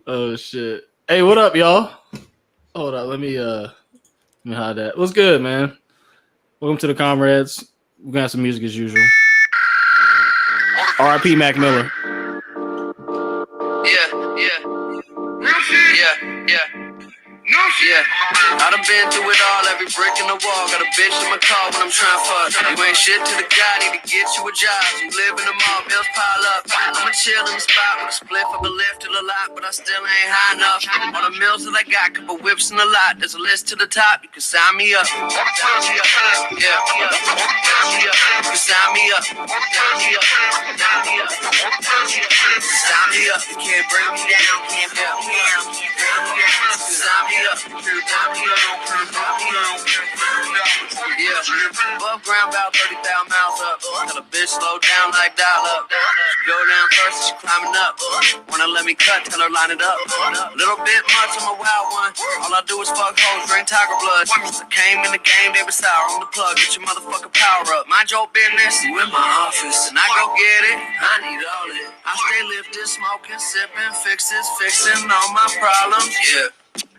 Oh shit. Hey, what up, y'all? Hold up, let me hide that. What's good, man? Welcome to the comrades. We're gonna have some music as usual. R.I.P. Mac Miller. Yeah, I done been through it all, every brick in the wall. Got a bitch in my car when I'm trying to fuck. You ain't shit to the guy, need to get you a job. You live in the mall, bills pile up. I'ma chill in the spot with a spliff of a lift to the lot, but I still ain't high enough. All the mills that I got, couple whips in the lot. There's a list to the top, you can sign me up. Sign me up, yeah, sign me up. You can sign me up, sign me up, sign me up, sign me up. You can't bring me down, can't bring me down, can't bring me down. Sign me up. Yeah, above ground about 30,000 miles up. Tell a bitch slow down like dial up. Go down first, she climbing up. Wanna let me cut, tell her line it up. Little bit much, I'm a wild one. All I do is fuck hoes, drink tiger blood. Since I came in the game, they was sour on the plug. Get your motherfucking power up. Mind your business, you in my office, and I go get it. I need all it. I stay lifted, smoking, sipping, fixing all my problems. Yeah.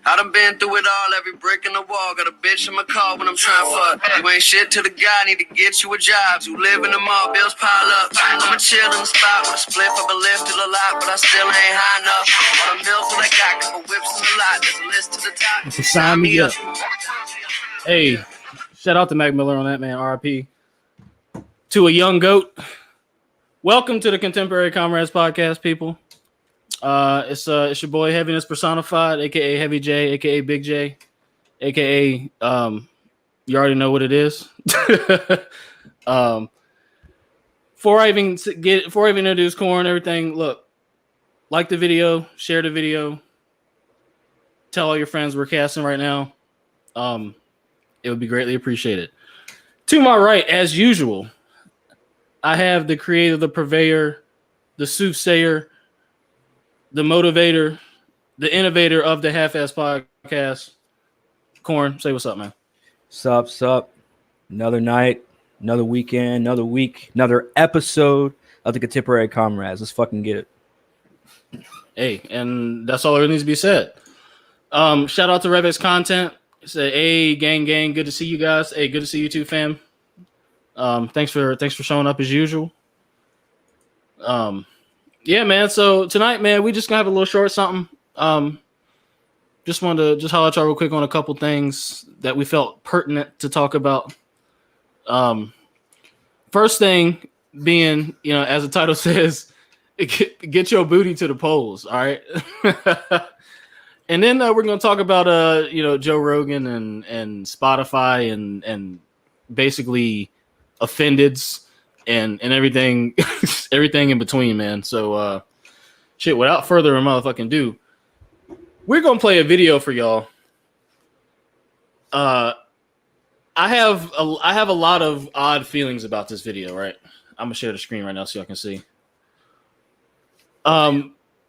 I done been through it all, every brick in the wall. Got a bitch in my car when I'm trying to fuck. You ain't shit to the guy, need to get you a job. You live in the mall, bills pile up. I'ma chill in the spot with a spliff of a lift to the lot, but I still ain't high enough. All the mills that I got, couple whips in the lot. There's a list to the top. Sign me up. Hey, shout out to Mac Miller on that, man. R.I.P. to a young goat. Welcome to the Contemporary Comrades podcast, people. It's your boy Heaviness Personified, aka Heavy J, aka Big J, aka you already know what it is. Before I even introduce Corn, everything, look, like the video, share the video, tell all your friends we're casting right now. It would be greatly appreciated. To my right, as usual, I have the creator, the purveyor, the soothsayer, the motivator, the innovator of the Half-Ass Podcast. Corn, say what's up, man. Sup. Another night, another weekend, another week, another episode of the Contemporary Comrades. Let's fucking get it. Hey, and that's all that needs to be said. Shout out to RevX Content. Say, hey, gang, good to see you guys. Hey, good to see you too, fam. Thanks for showing up as usual. Yeah, man. So tonight, man, we just gonna have a little short something. Just wanted to holler at y'all real quick on a couple things that we felt pertinent to talk about. First thing being, as the title says, get your booty to the polls. All right. And then we're gonna talk about Joe Rogan and Spotify and basically offendeds. And everything everything in between, man. So shit, without further motherfucking ado, we're gonna play a video for y'all. I have a lot of odd feelings about this video, right? I'm gonna share the screen right now so y'all can see.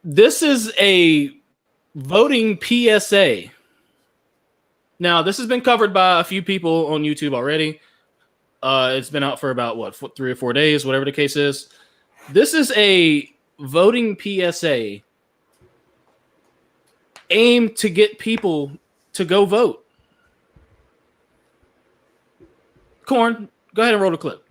This is a voting PSA. Now, this has been covered by a few people on YouTube already. It's been out for about 3 or 4 days, whatever the case is. This is a voting PSA aimed to get people to go vote. Corn, go ahead and roll the clip.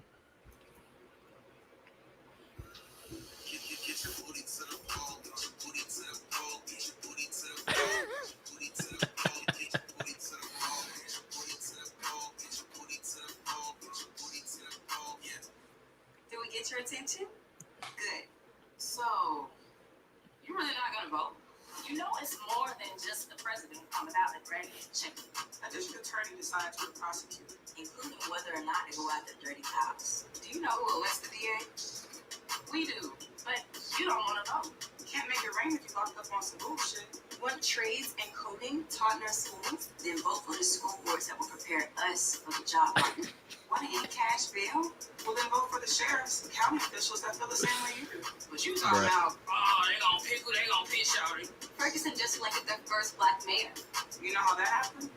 Your attention? Good. So, you're really not gonna vote? You know it's more than just the president on the ballot, right? Check it. A district attorney decides who to prosecute, including whether or not to go after dirty cops. Do you know who elects the DA? We do, but you don't want to vote. You can't make it rain if you locked up on some bullshit. Want trades and coding taught in our schools? Then vote for the school boards that will prepare us for the job market. Want to eat cash bail? Well, then vote for the sheriffs and county officials that feel the same way you do. But you talking about, they gonna pick who they gonna pick, shawty. Ferguson just elected their first black mayor. You know how that happened?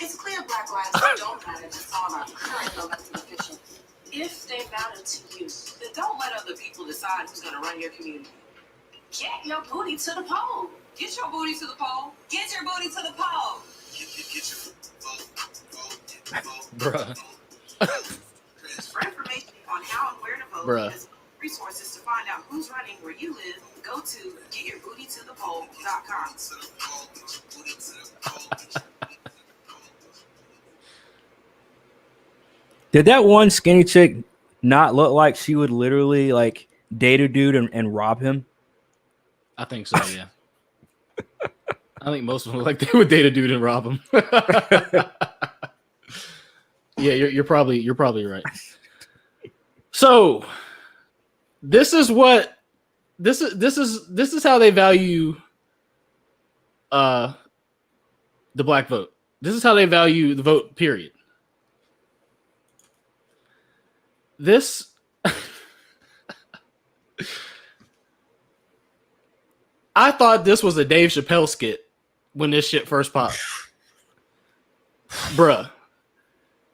It's clear black lives don't matter to some of our current elected officials. if they matter to you. Then don't let other people decide who's going to run your community. Get your booty to the poll. Get your booty to the poll. Get your booty to the poll. Bruh. For information on how and where to vote, Bruh. as well as resources to find out who's running where you live, go to getyourbootytothepoll.com. Did that one skinny chick not look like she would literally like date a dude and rob him? I think so, yeah. I think most of them look like they would date a dude and rob him. Yeah, you're probably right. So this is how they value the black vote. This is how they value the vote, period. This I thought this was a Dave Chappelle skit when this shit first popped. Bruh.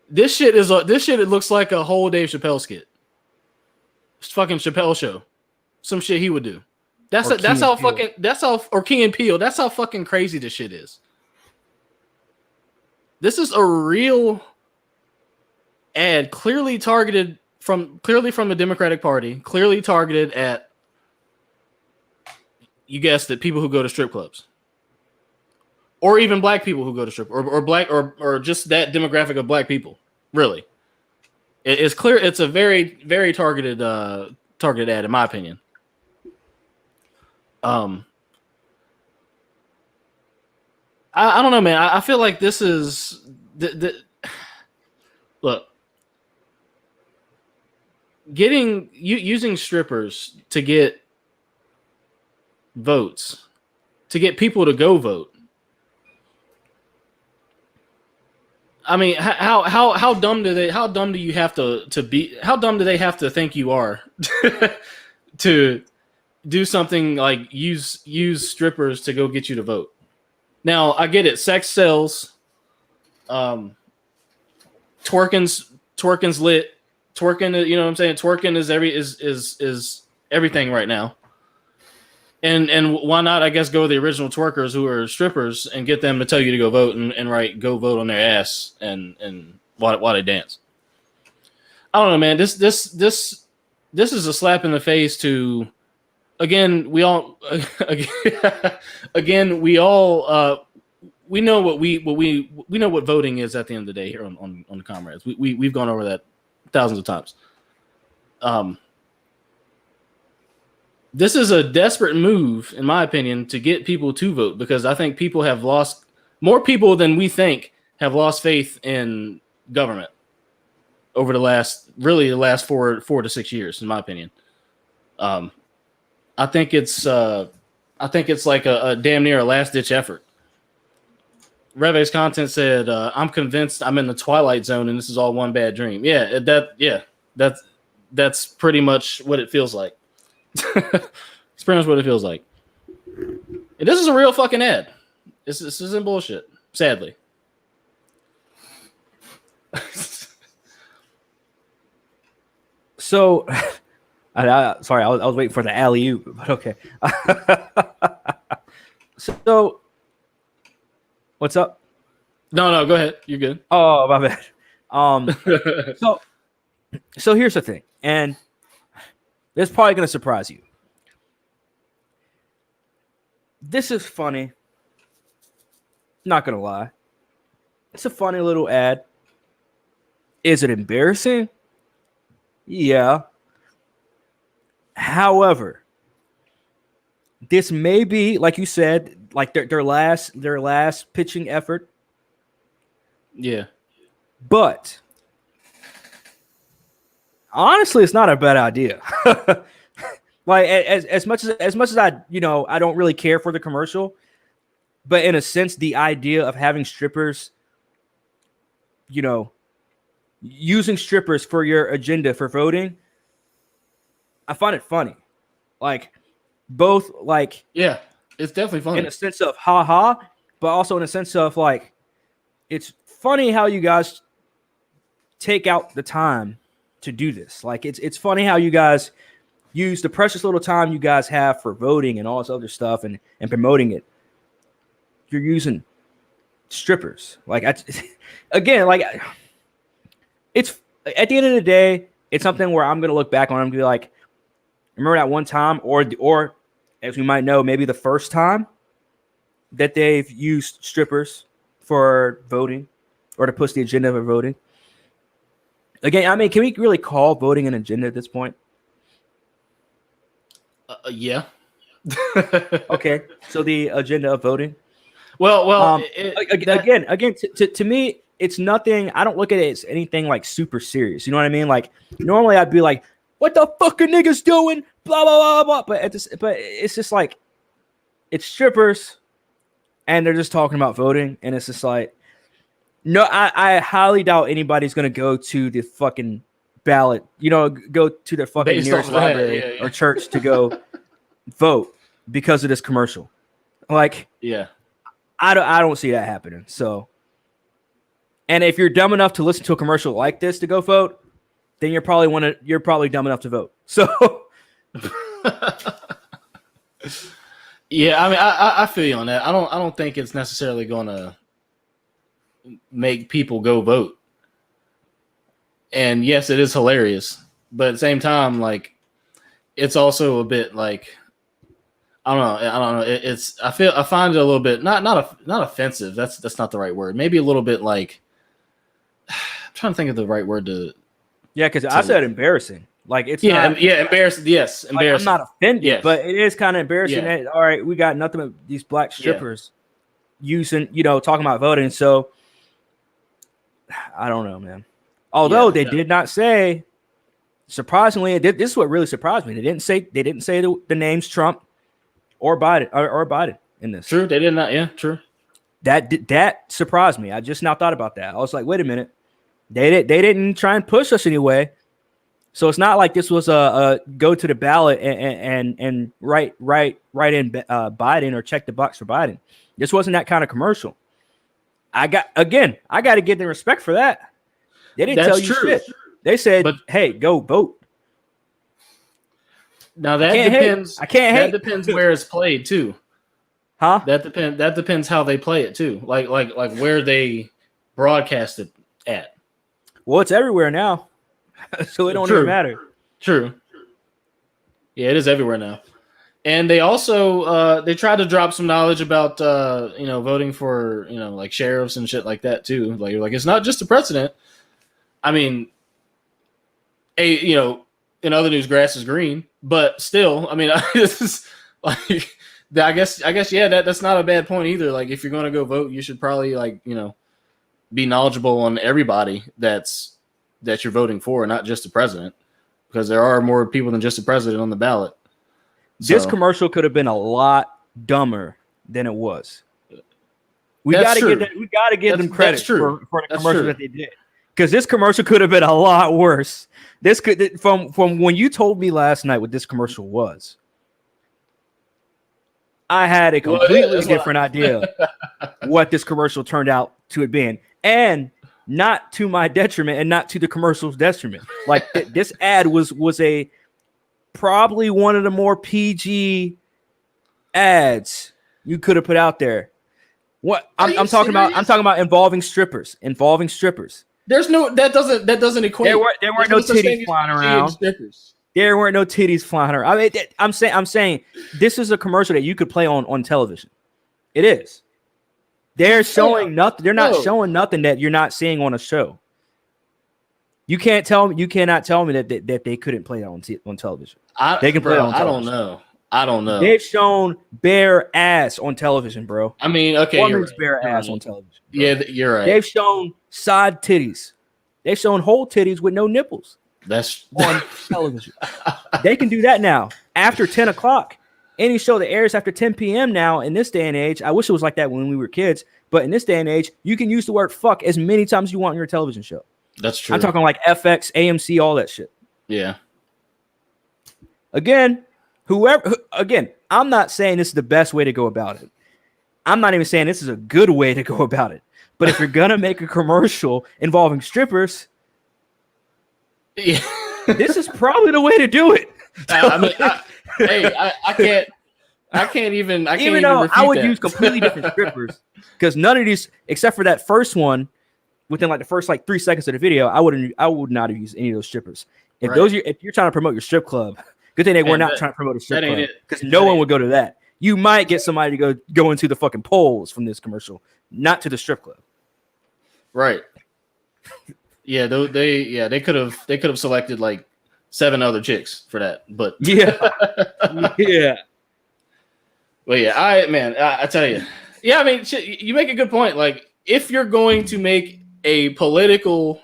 This shit it looks like a whole Dave Chappelle skit. It's fucking Chappelle show. Some shit he would do. Or Key and Peele. That's how fucking crazy this shit is. This is a real ad clearly targeted from the Democratic Party, clearly targeted at, you guessed it, people who go to strip clubs. Or even black people who go to strip or black or just that demographic of black people. Really. It's clear it's a very, very targeted ad, in my opinion. I don't know, man. I feel like this is look, using strippers to get votes, to get people to go vote. I mean, how dumb do they have to think you are to do something like use strippers to go get you to vote? Now, I get it. Sex sells. Twerking's lit. Twerking, you know what I'm saying? Twerking is everything right now. And why not, I guess, go the original twerkers who are strippers and get them to tell you to go vote and write go vote on their ass and while they dance. I don't know, man. This is a slap in the face to, again, we know what voting is at the end of the day here on the Comrades. We've gone over that thousands of times. This is a desperate move, in my opinion, to get people to vote, because I think more people than we think have lost faith in government over the last 4 to 6 years, in my opinion. I think it's like a damn near a last ditch effort. Reve's content said, "I'm convinced I'm in the twilight zone and this is all one bad dream." That's pretty much what it feels like. It's pretty much what it feels like. And this is a real fucking ad. This isn't bullshit, sadly. So, sorry, I was waiting for the alley-oop, but okay. So, what's up? No, go ahead. You're good. Oh, my bad. So here's the thing, and this is probably going to surprise you. This is funny. Not going to lie. It's a funny little ad. Is it embarrassing? Yeah. However, this may be, like you said, like their last pitching effort. Yeah. But honestly, it's not a bad idea. Like as much as I don't really care for the commercial, but in a sense, the idea of having strippers, using strippers for your agenda for voting, I find it funny. Like both, like, yeah, it's definitely funny in a sense of haha, but also in a sense of like, it's funny how you guys take out the time to do this. Like it's funny how you guys use the precious little time you guys have for voting and all this other stuff and promoting it. You're using strippers. Like again, like it's at the end of the day, it's something where I'm gonna look back on and be like, remember that one time, or as we might know, maybe the first time that they've used strippers for voting or to push the agenda for voting. Again, I mean, can we really call voting an agenda at this point? Yeah. Okay, so the agenda of voting. Well. Again, to me, it's nothing. I don't look at it as anything like super serious. You know what I mean? Like normally, I'd be like, "What the fuck are niggas doing?" Blah blah blah blah. But it's just like it's strippers, and they're just talking about voting, and it's just like, no, I highly doubt anybody's gonna go to the fucking ballot. Go to their fucking Based nearest off that, library or church to go vote because of this commercial. Like, yeah. I don't see that happening. So, and if you're dumb enough to listen to a commercial like this to go vote, then you're probably dumb enough to vote. So, yeah, I mean, I feel you on that. I don't think it's necessarily going to make people go vote. And yes, it is hilarious, but at the same time, like, it's also a bit like, I don't know. It's I find it a little bit not offensive. That's not the right word. Maybe a little bit like I'm trying to think of the right word to. Yeah, because I said embarrassing. Like it's embarrassing. Yes, embarrassing. Like, I'm not offended, yes. But it is kind of embarrassing. Yeah. That, all right, we got nothing but these black strippers using, talking about voting. So I don't know, man. Although they did not say, surprisingly, this is what really surprised me. They didn't say the names Trump or Biden in this. True, they did not. Yeah, true. That surprised me. I just now thought about that. I was like, wait a minute. They didn't try and push us anyway. So it's not like this was a go to the ballot and write in Biden or check the box for Biden. This wasn't that kind of commercial. I got to give them respect for that. They didn't tell you shit. They said, hey, go vote. Now that depends. I can't hate. That depends where it's played too. Huh? That depends how they play it too. Like where they broadcast it at. Well, it's everywhere now, so it don't even matter. True. Yeah, it is everywhere now. And they also they tried to drop some knowledge about voting for like sheriffs and shit like that too. Like it's not just the president. I mean, in other news, grass is green, but still, I mean, this is like, I guess, yeah, that's not a bad point either. Like, if you're going to go vote, you should probably be knowledgeable on everybody that you're voting for, not just the president, because there are more people than just the president on the ballot. This commercial could have been a lot dumber than it was. We got to give them credit for the commercial that they did. Because this commercial could have been a lot worse. This could from when you told me last night what this commercial was, I had a completely different idea what this commercial turned out to have been, and not to my detriment, and not to the commercial's detriment. Like this ad was a probably one of the more PG ads you could have put out there. What I'm talking about? I'm talking about involving strippers. There's no that doesn't equate. There weren't no titties flying around. There weren't no titties flying around. I mean, I'm saying this is a commercial that you could play on television. It is. They're showing nothing. They're not showing nothing that you're not seeing on a show. You cannot tell me that they couldn't play it on television. They can play it on television. I don't know. They've shown bare ass on television, bro. I mean, okay, woman's bare ass on television. Bro. Yeah, you're right. They've shown side titties. They've shown whole titties with no nipples. That's on television. They can do that now after 10 o'clock. Any show that airs after 10 p.m. now in this day and age. I wish it was like that when we were kids, but in this day and age, you can use the word fuck as many times as you want on your television show. That's true. I'm talking like FX, AMC, all that shit. Yeah. Again, I'm not saying this is the best way to go about it. I'm not even saying this is a good way to go about it. But if you're going to make a commercial involving strippers, Yeah. This is probably the way to do it. I mean, I can't even Even though I would that. use completely different strippers, because none of these, except for that first one, within like the first like 3 seconds of the video, I would not have used any of those strippers. If if you're trying to promote your strip club, good thing we're not trying to promote a strip club, because no one would go to that. You might get somebody to go into the fucking polls from this commercial, not to the strip club. Right. Yeah, they could have selected like 7 other chicks for that, but yeah. Well, yeah, I tell you, yeah, I mean, shit, you make a good point. Like, if you're going to make a political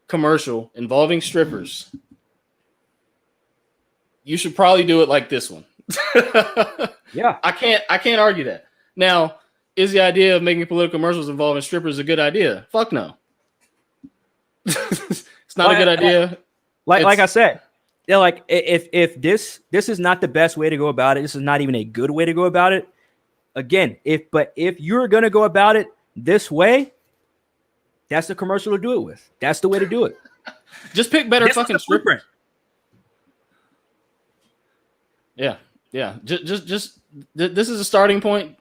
commercial involving strippers, you should probably do it like this one. Yeah, I can't argue that. Now, is the idea of making political commercials involving strippers a good idea? Fuck no. It's not a good idea. Like I said, yeah, like if this is not the best way to go about it, this is not even a good way to go about it. Again, if you're gonna go about it this way, that's the commercial to do it with. That's the way to do it. Just pick better fucking strippers. Yeah. Just this is a starting point.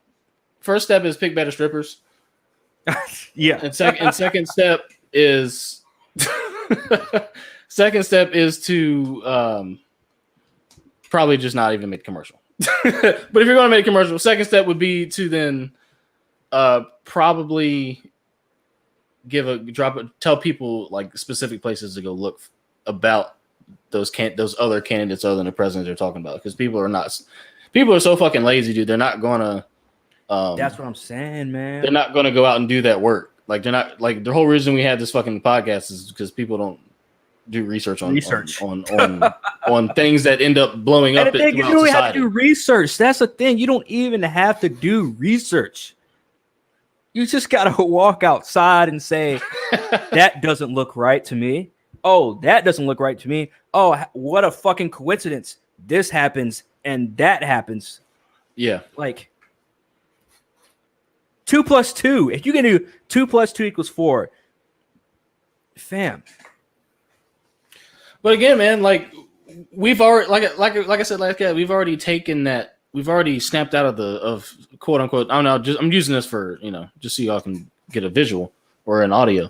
First step is pick better strippers. Yeah. And second step is to probably just not even make a commercial. But if you're going to make a commercial, second step would be to then probably tell people like specific places to go look about those other candidates other than the president they're talking about, because people are so fucking lazy, dude. They're not gonna. That's what I'm saying, man. They're not gonna go out and do that work. Like, they're not, like, the whole reason we have this fucking podcast is because people don't do research on things that end up blowing up. You don't really have to do research. That's the thing. You don't even have to do research. You just gotta walk outside and say, that doesn't look right to me. Oh, that doesn't look right to me. Oh, what a fucking coincidence. This happens and that happens. Yeah. Like 2 + 2. If you can do 2 + 2 = 4, fam. But again, man, like, we've already, like I said, we've already taken that. We've already snapped out of quote unquote. I don't know. I'm using this for, just so y'all can get a visual or an audio.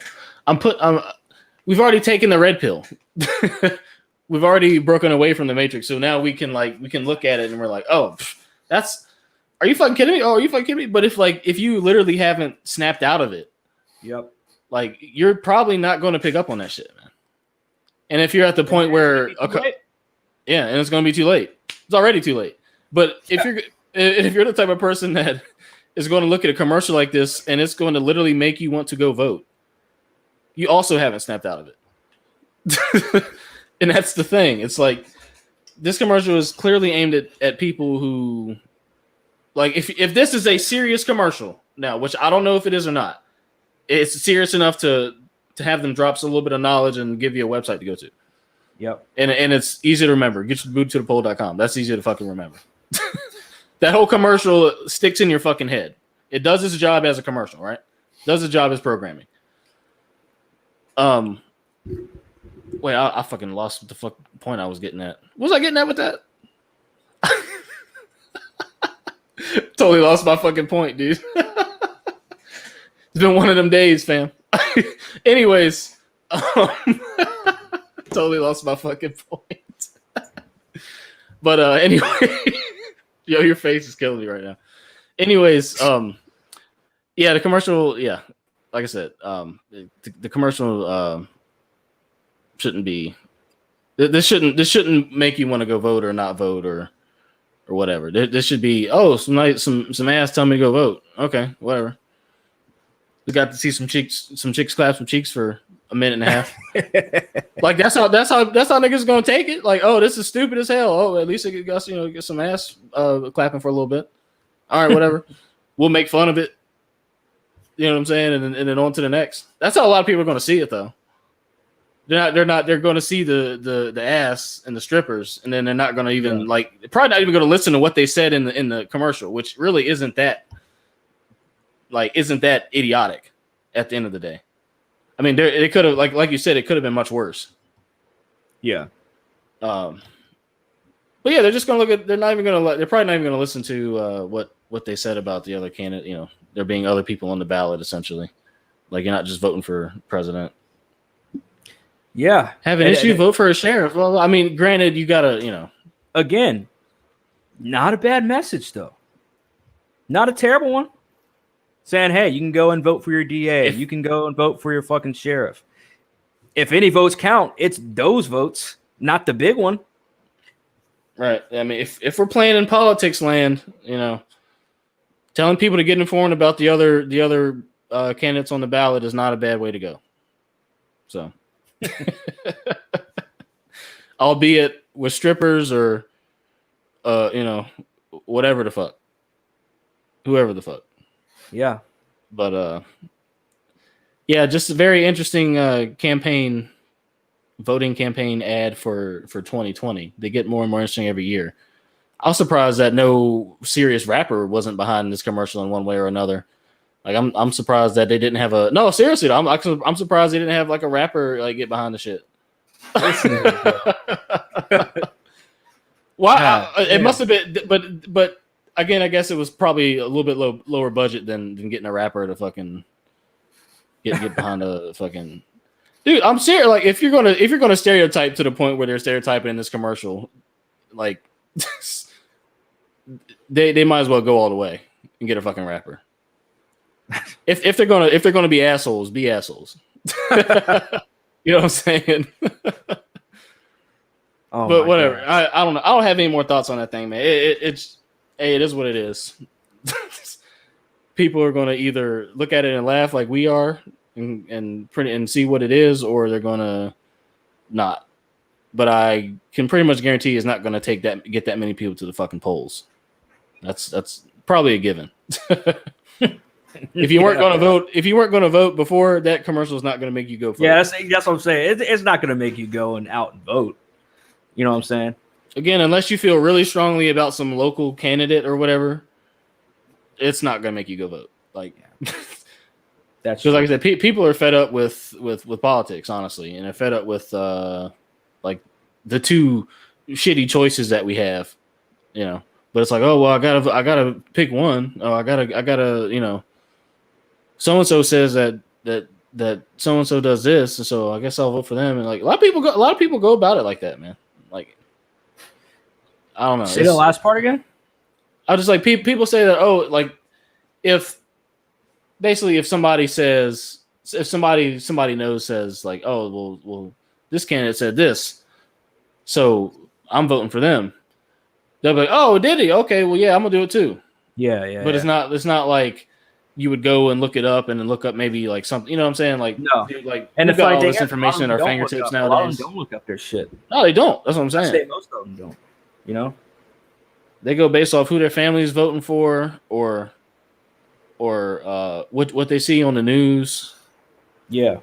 We've already taken the red pill. We've already broken away from the matrix. So now we can look at it and we're like, oh, are you fucking kidding me? Oh, are you fucking kidding me? But if you literally haven't snapped out of it, yep, like, you're probably not going to pick up on that shit, man. And if you're at the point where, yeah, and it's going to be too late. It's already too late. But if you're the type of person that is going to look at a commercial like this and it's going to literally make you want to go vote, you also haven't snapped out of it. And that's the thing. It's like, this commercial is clearly aimed at people who, like, if this is a serious commercial now, which I don't know if it is or not, it's serious enough to have them drop a little bit of knowledge and give you a website to go to. Yep. And it's easy to remember. Get your boot to the poll.com. That's easy to fucking remember. That whole commercial sticks in your fucking head. It does its job as a commercial, right? It does its job as programming. Wait, I fucking lost what the fuck point I was getting at. What was I getting at with that? Totally lost my fucking point, dude. It's been one of them days, fam. Anyways, totally lost my fucking point. But anyway, yo, your face is killing me right now. Anyways, yeah, the commercial, yeah, like I said, the commercial shouldn't be. This shouldn't make you want to go vote or not vote or whatever. This should be, oh, some ass tell me to go vote. Okay, whatever. We got to see some chicks clap some cheeks for a minute and a half. Like, that's how niggas gonna take it. Like, oh, this is stupid as hell. Oh, at least it got get some ass clapping for a little bit. All right, whatever. We'll make fun of it. You know what I'm saying? And then on to the next. That's how a lot of people are gonna see it, though. They're going to see the ass and the strippers, and then they're not going to even probably not even going to listen to what they said in the commercial, which really isn't that idiotic at the end of the day. I mean, it could have, like you said, it could have been much worse. Yeah. But yeah, they're just gonna look at. They're not even gonna. They're probably not even gonna listen to what they said about the other candidate. You know, there being other people on the ballot. Essentially, like you're not just voting for president. Yeah. Have an issue, vote for a sheriff. Well, I mean, granted, you gotta, you know. Again, not a bad message though. Not a terrible one. Saying, hey, you can go and vote for your DA. You can go and vote for your fucking sheriff. If any votes count, it's those votes, not the big one. Right. I mean, if we're playing in politics land, you know, telling people to get informed about the other candidates on the ballot is not a bad way to go. So, albeit with strippers or, you know, whatever the fuck, whoever the fuck. Yeah. But yeah, just a very interesting voting campaign ad for 2020. They get more and more interesting every year. I was surprised that no serious rapper wasn't behind this commercial in one way or another. Like I'm surprised that they didn't have a no. Seriously, I'm surprised they didn't have like a rapper like get behind the shit. Why? It must have been, but again, I guess it was probably a little bit lower budget than getting a rapper to fucking get behind a fucking dude. I'm serious. Like if you're gonna stereotype to the point where they're stereotyping in this commercial, like they might as well go all the way and get a fucking rapper. If they're gonna be assholes, be assholes. You know what I'm saying? Oh, but whatever. I don't know. I don't have any more thoughts on that thing, man. It is what it is. People are going to either look at it and laugh like we are and print it and see what it is, or they're going to not. But I can pretty much guarantee it's not going to get that many people to the fucking polls. That's probably a given. If you weren't going to vote before, that commercial is not going to make you go. Yeah, that's what I'm saying. It's not going to make you go and out and vote. You know what I'm saying? Again, unless you feel really strongly about some local candidate or whatever, it's not going to make you go vote. Like, that's because, like I said, people are fed up with politics, honestly, and they're fed up with like the two shitty choices that we have, you know. But it's like, oh well, I gotta pick one. Oh, I gotta, you know. So and so says that so and so does this, and so I guess I'll vote for them. And like a lot of people go about it like that, man. Like, I don't know. Say the last part again. I just like people say that. Oh, like if somebody says, if somebody knows says like, oh well, this candidate said this, so I'm voting for them. They'll be like, oh, did he? Okay, well, yeah, I'm gonna do it too. Yeah. But it's not like you would go and look it up and then look up maybe like something. You know what I'm saying? Like no. Dude, like and we've got all this information at our fingertips nowadays. A lot of them don't look up their shit. No, they don't. That's what I'm saying. I'd say most of them don't. You know, they go based off who their family is voting for, or what they see on the news. Yeah.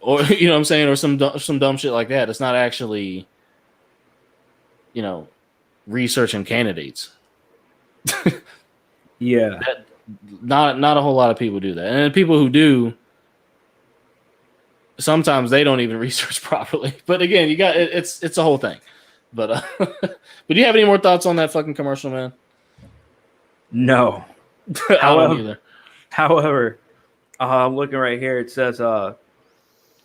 Or you know what I'm saying, or some dumb shit like that. It's not actually, you know, researching candidates. Yeah. Not a whole lot of people do that. And the people who do, sometimes they don't even research properly. But again, you got it's a whole thing. But but do you have any more thoughts on that fucking commercial, man? No. I don't either. However, I'm looking right here. It says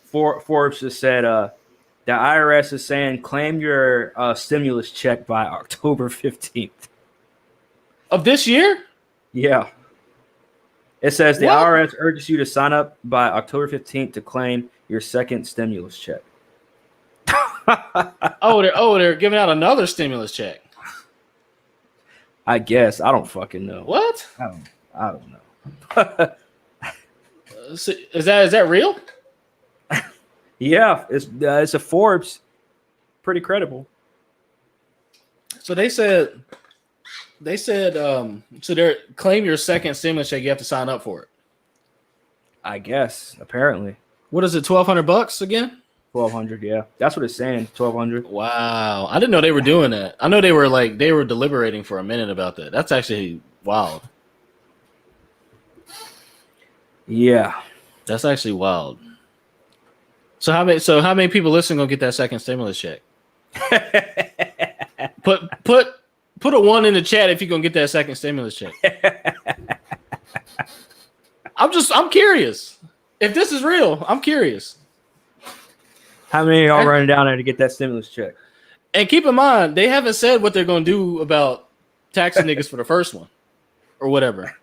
Forbes just said the IRS is saying claim your stimulus check by October 15th. Of this year? Yeah. It says the IRS urges you to sign up by October 15th to claim your second stimulus check. they're giving out another stimulus check. I guess. I don't fucking know. What? I don't know. So is that real? Yeah, it's a Forbes. Pretty credible. So they said so they're claim your second stimulus check, you have to sign up for it. I guess, apparently. What is it, $1,200 again? $1,200, yeah. That's what it's saying, $1,200. Wow. I didn't know they were doing that. I know they were deliberating for a minute about that. That's actually wild. Yeah. That's actually wild. So how many people listening gonna get that second stimulus check? Put a 1 in the chat if you're gonna get that second stimulus check. I'm curious. If this is real, I'm curious. How many are running down there to get that stimulus check? And keep in mind, they haven't said what they're gonna do about taxing niggas for the first one or whatever.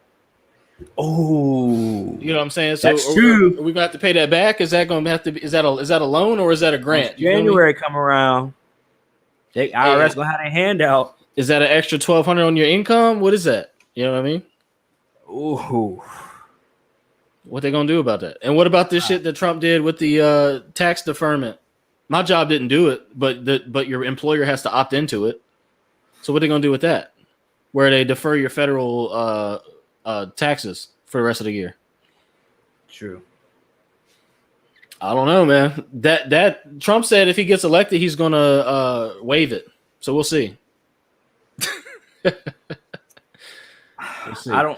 Oh, you know what I'm saying? So that's true. Are we gonna have to pay that back? Is that gonna have to be? Is that a loan or is that a grant? January come around, IRS gonna have a handout. Is that an extra $1,200 on your income? What is that? You know what I mean? Ooh, what they gonna do about that? And what about this shit that Trump did with the tax deferment? My job didn't do it, but your employer has to opt into it. So what are they gonna do with that? Where they defer your federal taxes for the rest of the year? True. I don't know, man. That Trump said if he gets elected, he's gonna waive it. So we'll see. We'll see. I don't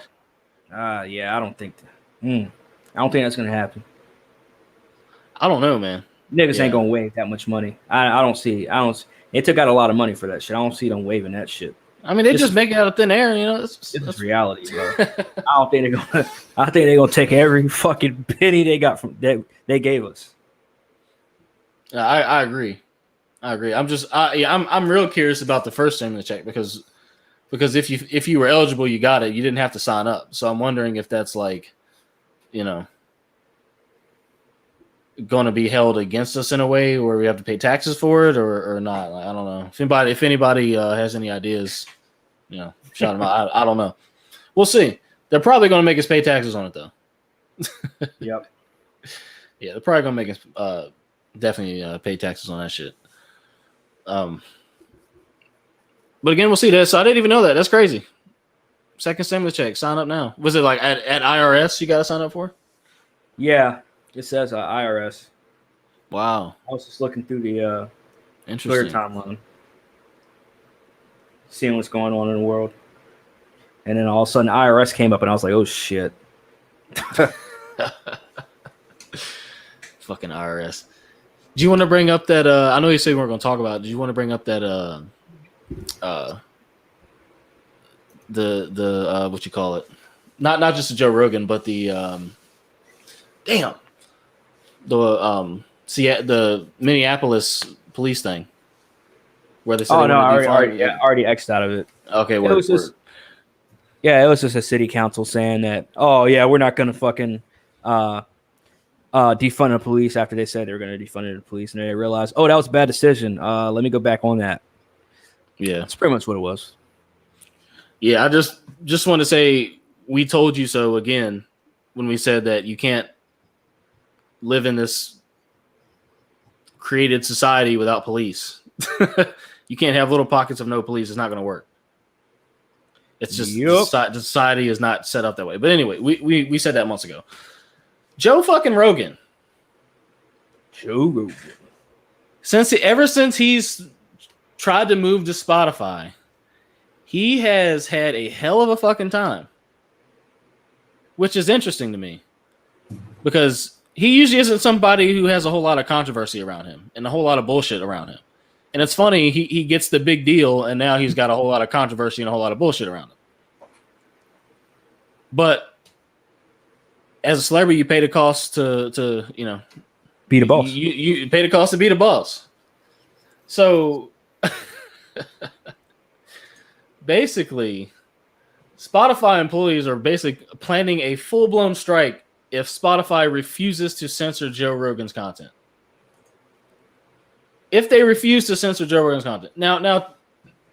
think. I don't think that's gonna happen. I don't know, man. Niggas ain't gonna waive that much money. I don't see. They took out a lot of money for that shit. I don't see them waiving that shit. I mean, they just make it out of thin air, you know. That's reality, bro. I think they're gonna take every fucking penny they got from they gave us. I agree. I'm real curious about the first stimulus check because if you were eligible, you got it. You didn't have to sign up. So I'm wondering if that's like, you know, going to be held against us in a way where we have to pay taxes for it or not. Like, I don't know. If anybody has any ideas, you know, shout them out. I don't know. We'll see. They're probably going to make us pay taxes on it though. Yep. Yeah, they're probably going to make us definitely pay taxes on that shit. But again, we'll see that. So I didn't even know that. That's crazy. Second stimulus check. Sign up now. Was it like at IRS you got to sign up for? Yeah. It says IRS. Wow. I was just looking through the Twitter timeline, seeing what's going on in the world. And then all of a sudden IRS came up and I was like, oh shit. Fucking IRS. Do you want to bring up that I know you said we weren't going to talk about it. Do you want to bring up that the what you call it? Not just the Joe Rogan, but the the Minneapolis police thing where they said I already X'd out of it. Okay, it was just a city council saying that, oh yeah, we're not gonna fucking defund the police after they said they were gonna defund the police, and then they realized, oh, that was a bad decision. Let me go back on that. Yeah, that's pretty much what it was. Yeah, I just want to say we told you so again when we said that you can't live in this created society without police. You can't have little pockets of no police. It's not going to work. It's just the society is not set up that way. But anyway, we said that months ago. Joe fucking Rogan. Ever since he's tried to move to Spotify, he has had a hell of a fucking time, which is interesting to me because he usually isn't somebody who has a whole lot of controversy around him and a whole lot of bullshit around him. And it's funny, he gets the big deal, and now he's got a whole lot of controversy and a whole lot of bullshit around him. But as a celebrity, you pay the cost to you know, be the boss. You pay the cost to be the boss. So basically, Spotify employees are basically planning a full-blown strike if Spotify refuses to censor Joe Rogan's content. If they refuse to censor Joe Rogan's content. Now,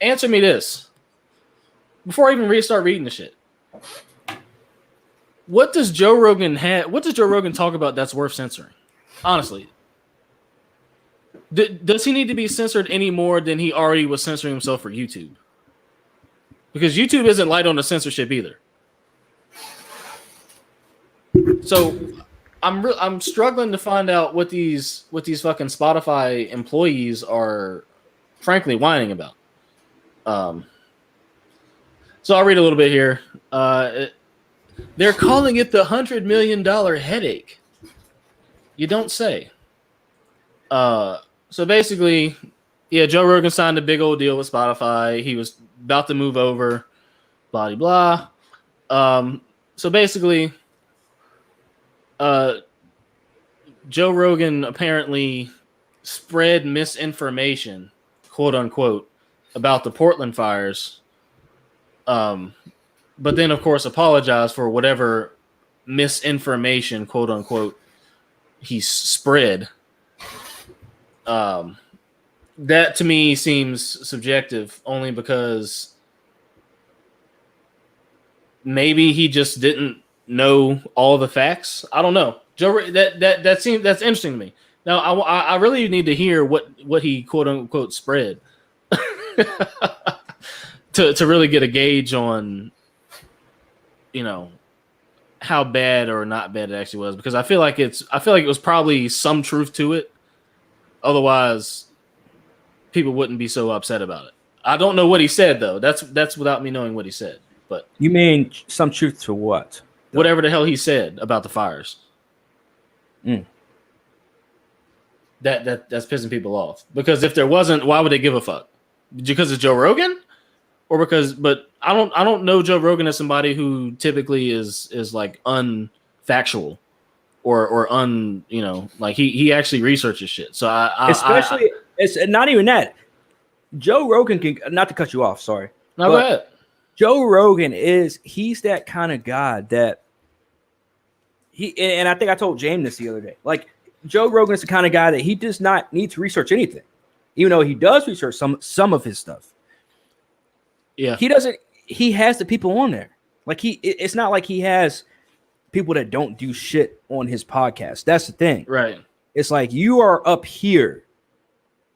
answer me this. Before I even start reading the shit. What does Joe Rogan talk about that's worth censoring? Honestly. Does he need to be censored any more than he already was censoring himself for YouTube? Because YouTube isn't light on the censorship either. So I'm struggling to find out what these fucking Spotify employees are frankly whining about. So I'll read a little bit here. They're calling it the $100 million headache. You don't say. So basically, yeah, Joe Rogan signed a big old deal with Spotify. He was about to move over, blah blah. So basically, Joe Rogan apparently spread misinformation, quote unquote, about the Portland fires. But then, of course, apologized for whatever misinformation, quote unquote, he spread. That to me seems subjective only because maybe he just didn't know all the facts. I don't know. That's interesting to me. Now I really need to hear what he quote unquote spread to really get a gauge on, you know, how bad or not bad it actually was, because I feel like it was probably some truth to it. Otherwise, people wouldn't be so upset about it. I don't know what he said though. That's without me knowing what he said. But you mean some truth to what? Whatever the hell he said about the fires. That's pissing people off. Because if there wasn't, why would they give a fuck? Because it's Joe Rogan? Or because, but I don't know Joe Rogan as somebody who typically is like unfactual or you know, like he actually researches shit. So it's not even that. Joe Rogan can, not to cut you off, sorry. No, go ahead. Joe Rogan he's that kind of guy that and I think I told James this the other day. Like, Joe Rogan is the kind of guy that he does not need to research anything, even though he does research some of his stuff. Yeah, he has the people on there. Like, it's not like he has people that don't do shit on his podcast. That's the thing. Right. It's like, you are up here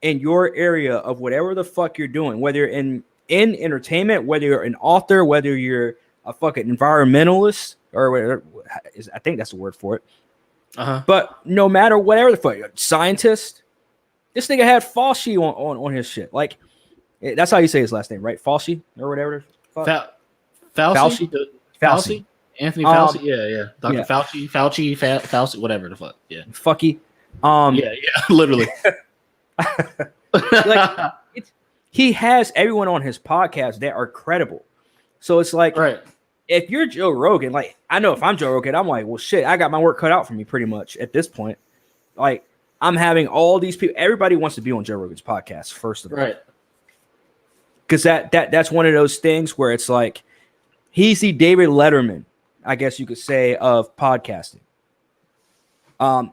in your area of whatever the fuck you're doing, whether you're in entertainment, whether you're an author, whether you're a fucking environmentalist, or whatever, I think that's the word for it. But no matter whatever the fuck, scientist, this nigga had Fauci on his shit. Like, that's how you say his last name, right? Fauci or whatever. Fauci? Anthony Fauci? Yeah. Dr. Fauci, whatever the fuck. Yeah. Fucky. Yeah, literally. Like, he has everyone on his podcast that are credible. So it's like, right. If you're Joe Rogan, like, I know if I'm Joe Rogan, I'm like, well, shit, I got my work cut out for me pretty much at this point. Like, I'm having all these people. Everybody wants to be on Joe Rogan's podcast, first of all. Right. Because that's one of those things where it's like, he's the David Letterman, I guess you could say, of podcasting.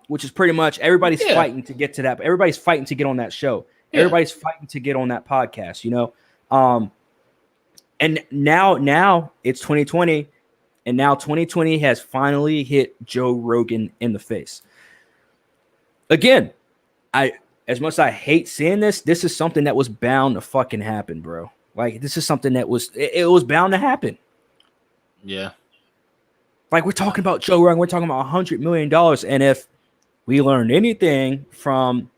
Which is pretty much everybody's fighting to get to that. Everybody's fighting to get on that show. Yeah. Everybody's fighting to get on that podcast, you know? And now it's 2020, and now 2020 has finally hit Joe Rogan in the face. Again, as much as I hate seeing this is something that was bound to fucking happen, bro. Like, this is something that was bound to happen. Yeah. Like, we're talking about Joe Rogan, we're talking about $100 million, and if we learned anything from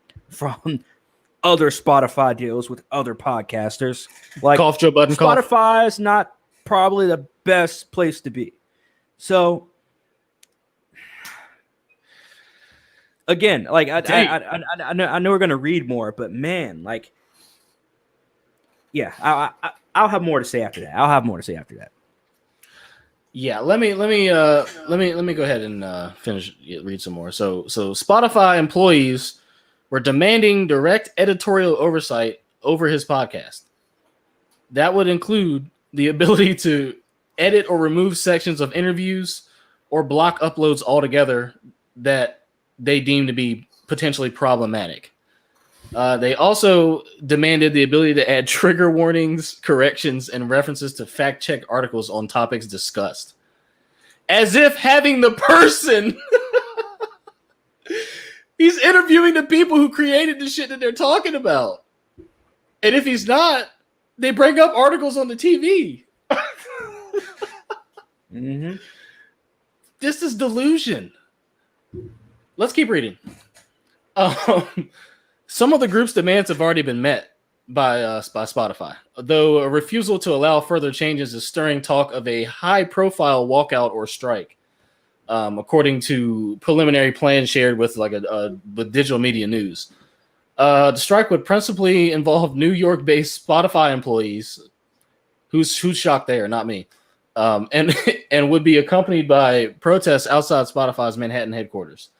other Spotify deals with other podcasters, like, cough, Joe Budden, Spotify is not probably the best place to be. So again, like, I know we're gonna read more, but man, like, yeah, I'll have more to say after that. Yeah, let me go ahead and read some more. So Spotify employees were demanding direct editorial oversight over his podcast. That would include the ability to edit or remove sections of interviews or block uploads altogether that they deem to be potentially problematic. They also demanded the ability to add trigger warnings, corrections, and references to fact-check articles on topics discussed. As if having the person... He's interviewing the people who created the shit that they're talking about. And if he's not, they bring up articles on the TV. Mm-hmm. This is delusion. Let's keep reading. Some of the group's demands have already been met by Spotify, though a refusal to allow further changes is stirring talk of a high-profile walkout or strike. According to preliminary plans shared with with Digital Media News. The strike would principally involve New York-based Spotify employees. Who's shocked there? Not me. And and would be accompanied by protests outside Spotify's Manhattan headquarters.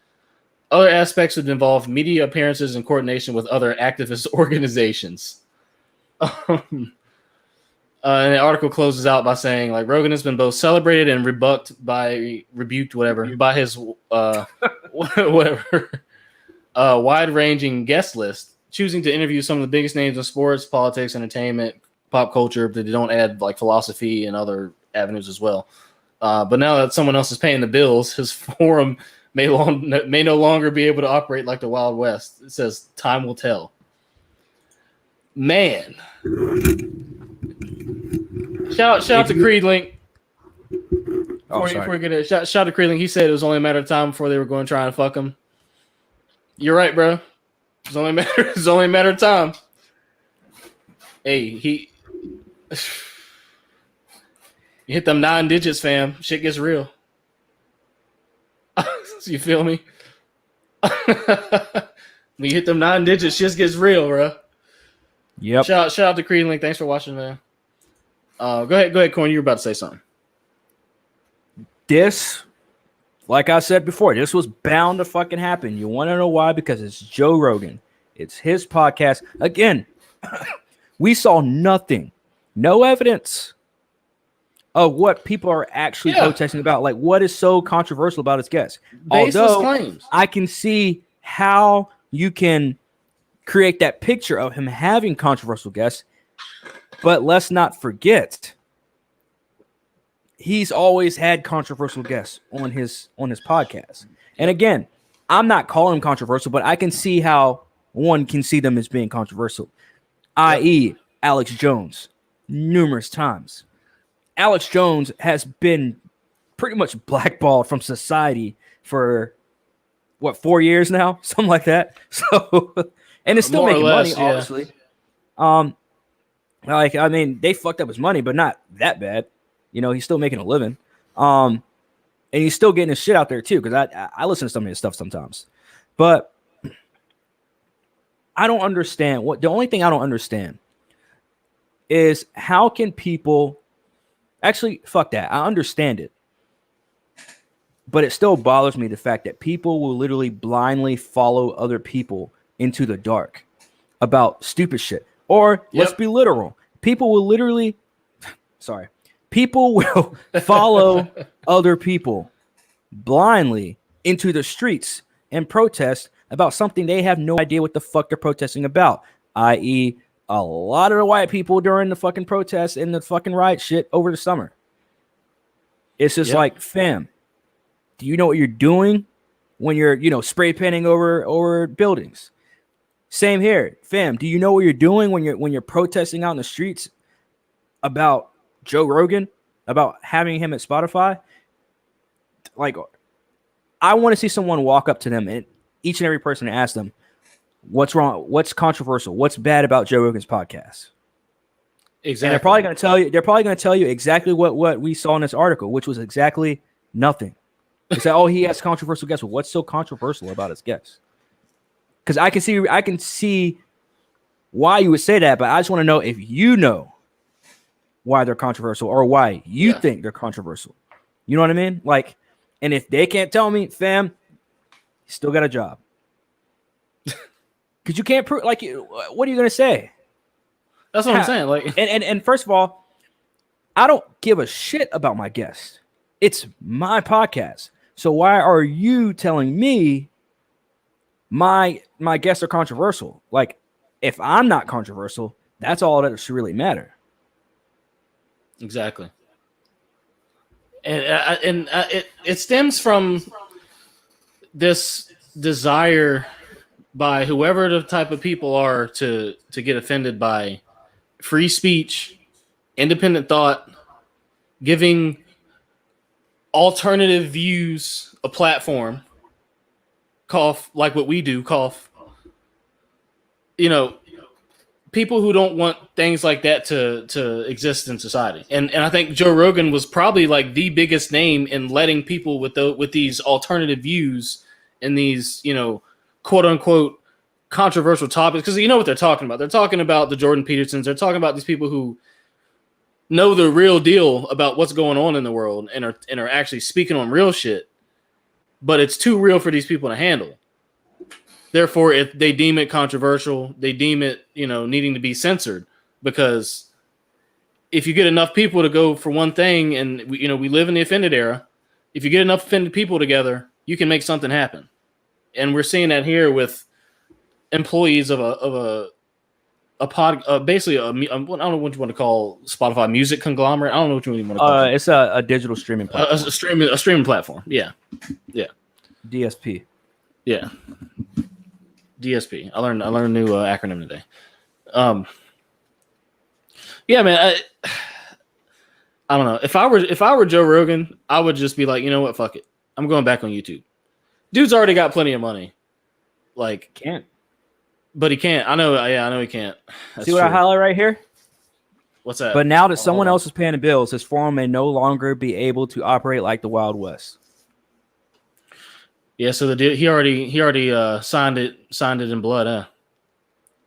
Other aspects would involve media appearances and coordination with other activist organizations. And the article closes out by saying, like, Rogan has been both celebrated and rebuked by his whatever wide-ranging guest list, choosing to interview some of the biggest names in sports, politics, entertainment, pop culture, but they don't add like philosophy and other avenues as well. But now that someone else is paying the bills, his forum may no longer be able to operate like the Wild West. It says time will tell. Man. Shout out to Creed Link. Before we get it, shout out to Creed Link. He said it was only a matter of time before they were going to try and fuck him. You're right, bro. It's only a matter of time. Hey, you hit them 9 digits, fam. Shit gets real. You feel me? When you hit them 9 digits, shit gets real, bro. Yep. Shout out to Creed Link. Thanks for watching, man. Go ahead, Corn. You were about to say something. This, like I said before, this was bound to fucking happen. You want to know why? Because it's Joe Rogan. It's his podcast. Again, we saw nothing, no evidence of what people are actually protesting about. Like, what is so controversial about his guests? Baseless claims. I can see how you can create that picture of him having controversial guests, but let's not forget, he's always had controversial guests on his podcast. And again, I'm not calling him controversial, but I can see how one can see them as being controversial, i.e. Alex Jones, numerous times. Alex Jones has been pretty much blackballed from society for, 4 years now? Something like that. So, and it's still making money, obviously. They fucked up his money, but not that bad. You know, he's still making a living. And he's still getting his shit out there too, because I listen to some of his stuff sometimes. But I don't understand the only thing I don't understand is how can people actually fuck that. I understand it. But it still bothers me the fact that people will literally blindly follow other people into the dark about stupid shit. Or let's be literal. People will follow other people blindly into the streets and protest about something they have no idea what the fuck they're protesting about, i.e. a lot of the white people during the fucking protests and the fucking riot shit over the summer. It's just like, fam, do you know what you're doing when you're, spray painting over buildings? Same here, fam. Do you know what you're doing when you're protesting out in the streets about Joe Rogan, about having him at Spotify? Like, I want to see someone walk up to them and each and every person and ask them, what's wrong? What's controversial? What's bad about Joe Rogan's podcast? Exactly. And they're probably going to tell you exactly what we saw in this article, which was exactly nothing. They said, he has controversial guests. Well, what's so controversial about his guests? Because I can see why you would say that, but I just want to know if you know why they're controversial or why you think they're controversial. You know what I mean? Like, and if they can't tell me, fam, you still got a job. Because you can't prove, like, what are you going to say? That's what I'm saying. Like, and first of all, I don't give a shit about my guests. It's my podcast. So why are you telling me my guests are controversial? Like, if I'm not controversial, that's all that should really matter. Exactly. And it stems from this desire by whoever the type of people are to get offended by free speech, independent thought, giving alternative views a platform, like what we do, people who don't want things like that to exist in society. And I think Joe Rogan was probably like the biggest name in letting people with these alternative views and these, quote unquote controversial topics, because you know what they're talking about. They're talking about the Jordan Petersons. They're talking about these people who know the real deal about what's going on in the world and are actually speaking on real shit. But it's too real for these people to handle. Therefore, if they deem it controversial, they deem it, needing to be censored, because if you get enough people to go for one thing, and we live in the offended era, if you get enough offended people together, you can make something happen. And we're seeing that here with employees of a pod, basically I don't know what you want to call Spotify, music conglomerate. I don't know what you want to call it. It's a digital streaming platform. A streaming platform. Yeah. DSP. Yeah. DSP. I learned a new acronym today. Yeah, man. I don't know. If I were Joe Rogan, I would just be like, you know what? Fuck it. I'm going back on YouTube. Dude's already got plenty of money. Like, can't. But he can't. I know. Yeah, I know he can't. That's See what I highlight right here? What's that? But now that someone else is paying the bills, his forum may no longer be able to operate like the Wild West. Yeah, so he already signed it in blood, huh?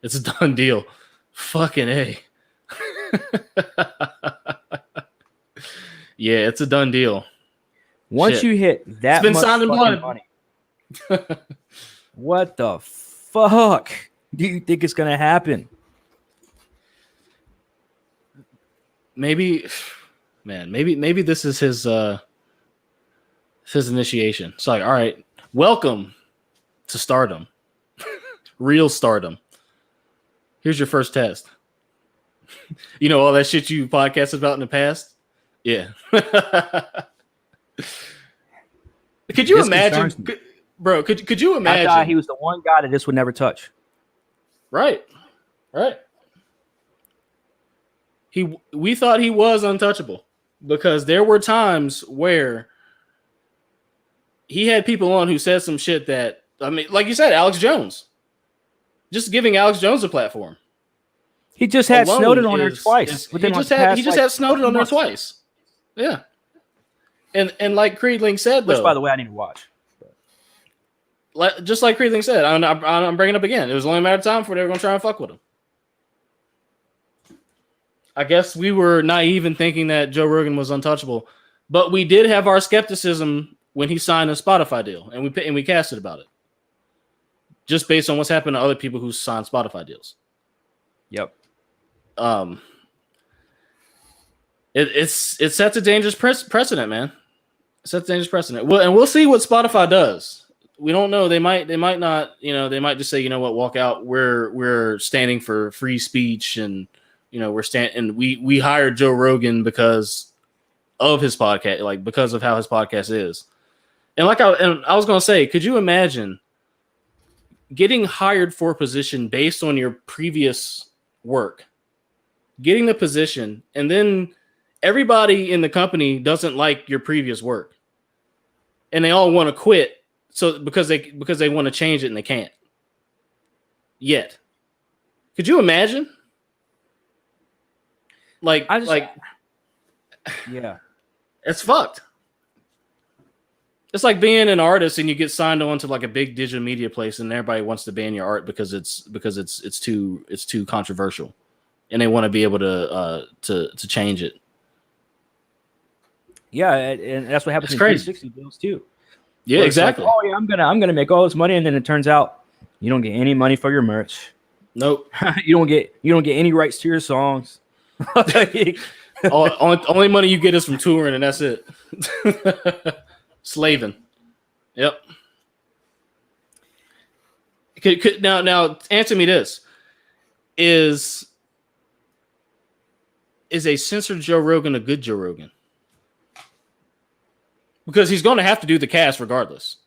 It's a done deal. Fucking A. Yeah, it's a done deal. Once you hit that, it's been signed in blood. Money, what the fuck do you think is going to happen? Maybe this is his initiation. It's like, all right, welcome to stardom, real stardom. Here's your first test. All that shit you podcasted about in the past. Yeah. Could you imagine, bro? Could you imagine? I thought he was the one guy that this would never touch. Right. We thought he was untouchable because there were times where he had people on who said some shit that, I mean, like you said, Alex Jones. Just giving Alex Jones a platform. He just had Snowden on there twice. He just had Snowden on there twice. Yeah. And like Creedling said, which, by the way, I need to watch. Just like Creedling said, I'm bringing it up again. It was only a matter of time before they were going to try and fuck with him. I guess we were naive in thinking that Joe Rogan was untouchable, but we did have our skepticism when he signed a Spotify deal, and we casted about it, just based on what's happened to other people who signed Spotify deals. Yep. It sets a dangerous precedent, man. It sets a dangerous precedent. Well, and we'll see what Spotify does. We don't know. They might not. They might just say, you know what, walk out. We're standing for free speech, and we hired Joe Rogan because of his podcast, like because of how his podcast is. And I was gonna say, could you imagine getting hired for a position based on your previous work, getting the position, and then everybody in the company doesn't like your previous work, and they all want to quit. So because they want to change it and they can't yet. Could you imagine? Yeah, it's fucked. It's like being an artist and you get signed on to like a big digital media place and everybody wants to ban your art because it's too controversial, and they want to be able to change it. Yeah, and that's what happens in 360 deals too. Yeah, exactly. Like, oh yeah, I'm gonna make all this money, and then it turns out you don't get any money for your merch. Nope. you don't get any rights to your songs. only money you get is from touring, and that's it. Slaving. Yep. Now answer me this: Is a censored Joe Rogan a good Joe Rogan? Because he's going to have to do the cast regardless.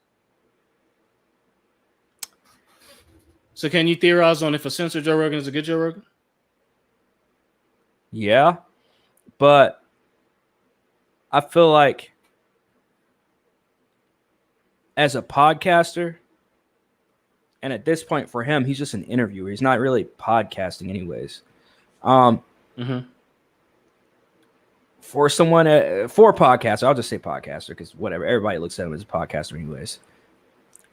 So can you theorize on if a censored Joe Rogan is a good Joe Rogan? Yeah, but I feel like as a podcaster, and at this point for him, he's just an interviewer. He's not really podcasting anyways. For someone, for a podcaster, I'll just say podcaster because whatever, everybody looks at him as a podcaster anyways.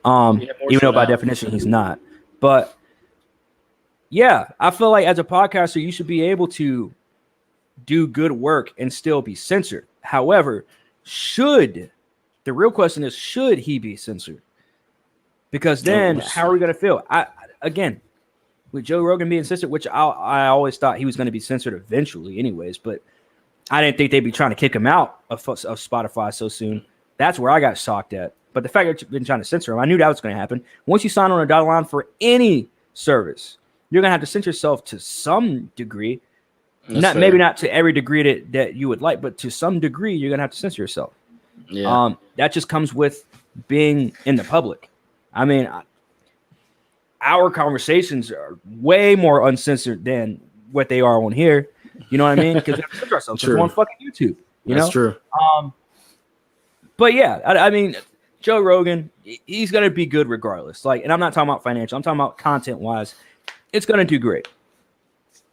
Even though by definition he's not. But Yeah, I feel like as a podcaster, you should be able to do good work and still be censored. However, the real question is, should he be censored? Because then how are we going to feel? Again, with Joe Rogan being censored, which I always thought he was going to be censored eventually anyways, but I didn't think they'd be trying to kick him out of Spotify so soon. That's where I got shocked at. But the fact that you've been trying to censor him, I knew that was going to happen. Once you sign on a dotted line for any service, you're going to have to censor yourself to some degree. Maybe not to every degree that you would like, but to some degree, you're going to have to censor yourself. Yeah. That just comes with being in the public. I mean, our conversations are way more uncensored than what they are on here. You know what I mean? Because we have to censor ourselves. We're on fucking YouTube. That's true. But yeah, I mean, Joe Rogan, he's going to be good regardless. Like, and I'm not talking about financial. I'm talking about content-wise. It's going to do great.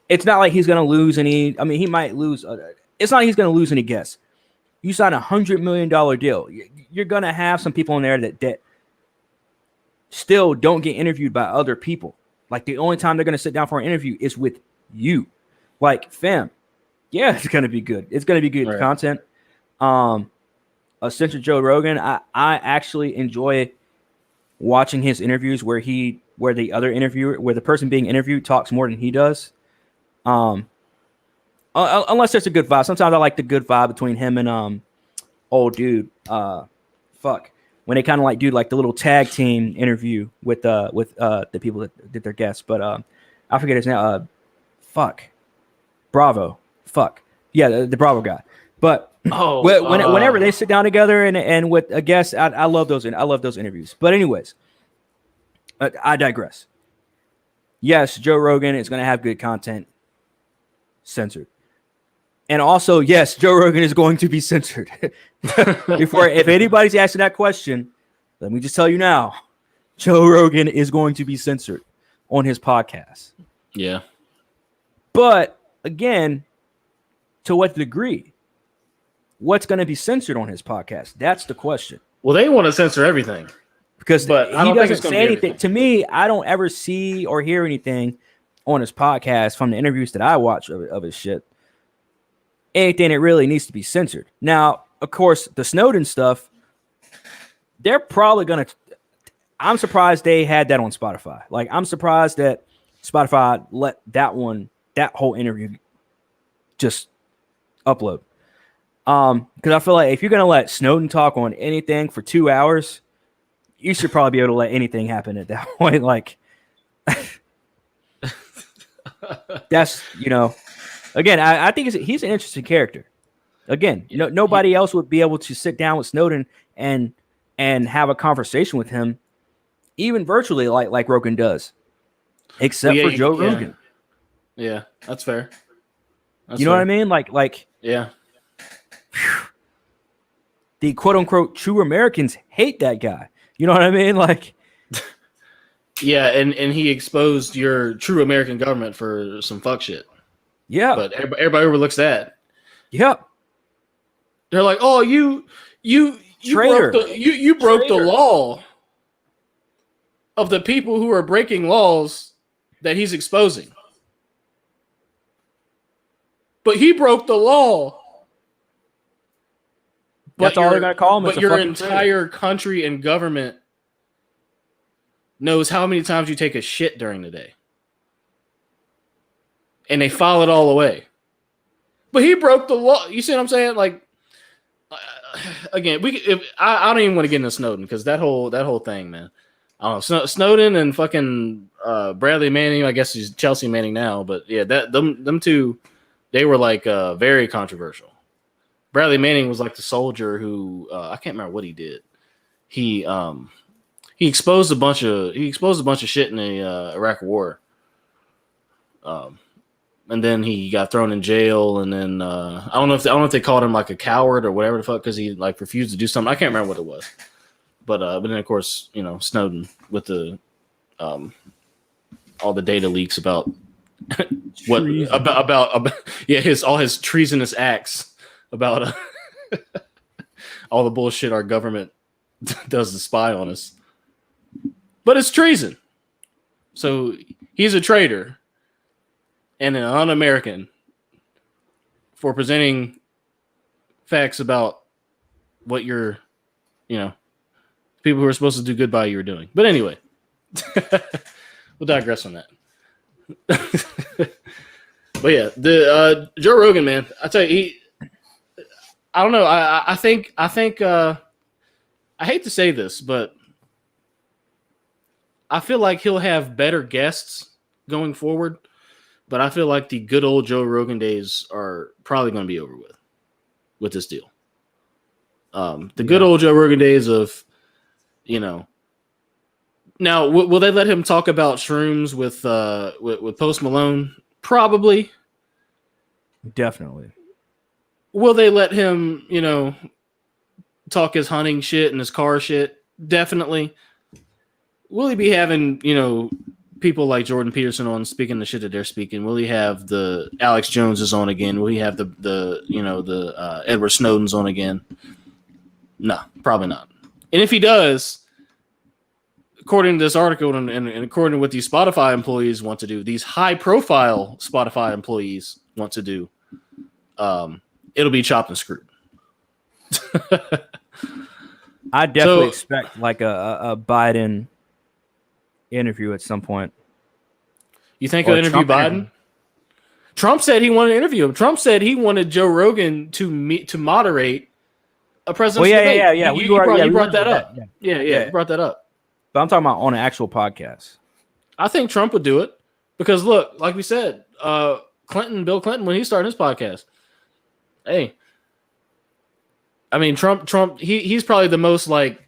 It's not like he's going to lose any. I mean, he might lose. It's not like he's going to lose any guests. You sign $100 million deal. You're going to have some people in there that still don't get interviewed by other people. Like, the only time they're going to sit down for an interview is with you. Like, fam, yeah, it's going to be good. It's going to be good content. Censored Joe Rogan, I actually enjoy watching his interviews where the person being interviewed talks more than he does. Unless there's a good vibe. Sometimes I like the good vibe between him and old dude. When they kind of like do like the little tag team interview with the people that did their guests. But I forget his name. Bravo. Yeah, the Bravo guy. But whenever they sit down together and with a guest, I love those. I love those interviews. But anyways, I digress. Yes, Joe Rogan is going to have good content. Censored. And also, yes, Joe Rogan is going to be censored. If anybody's asking that question, let me just tell you now, Joe Rogan is going to be censored on his podcast. Yeah. But again, to what degree? What's going to be censored on his podcast? That's the question. Well, they want to censor everything. But he doesn't say anything. To me, I don't ever see or hear anything on his podcast from the interviews that I watch of his shit. Anything that really needs to be censored. Now, of course, the Snowden stuff, they're probably going to... I'm surprised they had that on Spotify. Like, I'm surprised that Spotify let that whole interview just upload. Because I feel like if you're going to let Snowden talk on anything for 2 hours, you should probably be able to let anything happen at that point. Like, that's, again, I think he's an interesting character. Again, nobody else would be able to sit down with Snowden and have a conversation with him, even virtually, like Rogan does, except for Joe Rogan. Yeah, that's fair. You know what I mean? Like, yeah. The quote unquote true Americans hate that guy. You know what I mean? Like, yeah, and he exposed your true American government for some fuck shit. Yeah, but everybody overlooks that. Yep. They're like, "Oh, you broke the law of the people who are breaking laws that he's exposing." But he broke the law. That's all they're going to call him. But your entire country and government knows how many times you take a shit during the day. And they file it all away. But he broke the law. You see what I'm saying? Like, again, I don't even want to get into Snowden because that whole thing, man. I don't know. Snowden and fucking Bradley Manning. I guess he's Chelsea Manning now, but yeah, them two, they were like very controversial. Bradley Manning was like the soldier who I can't remember what he did. He exposed a bunch of shit in the Iraq War. And then he got thrown in jail, and then I don't know if they called him like a coward or whatever the fuck because he like refused to do something. I can't remember what it was, but then of course Snowden with the all the data leaks about about all his treasonous acts about all the bullshit our government does to spy on us. But it's treason, so he's a traitor. and an un-American for presenting facts about what you're, people who are supposed to do good by you are doing. But anyway, we'll digress on that. But yeah, the Joe Rogan, man, I tell you, I don't know. I think I hate to say this, but I feel like he'll have better guests going forward. But I feel like the good old Joe Rogan days are probably going to be over with this deal. The good old Joe Rogan days of, now will they let him talk about shrooms with Post Malone? Probably. Definitely. Will they let him, talk his hunting shit and his car shit? Definitely. Will he be having, people like Jordan Peterson on speaking the shit that they're speaking? Will he have the Alex Joneses on again? Will he have the Edward Snowdens on again? No, probably not. And if he does, according to this article and according to what these Spotify employees want to do, these high-profile Spotify employees want to do, it'll be chopped and screwed. I definitely expect like a Biden interview at some point. You think he'll interview Biden? Trump said he wanted to interview him. Trump said he wanted Joe Rogan to moderate a president's debate. Yeah. He brought that up. Yeah, he brought that up. But I'm talking about on an actual podcast. I think Trump would do it because look, like we said, Bill Clinton, when he started his podcast, hey, I mean, Trump, he's probably the most like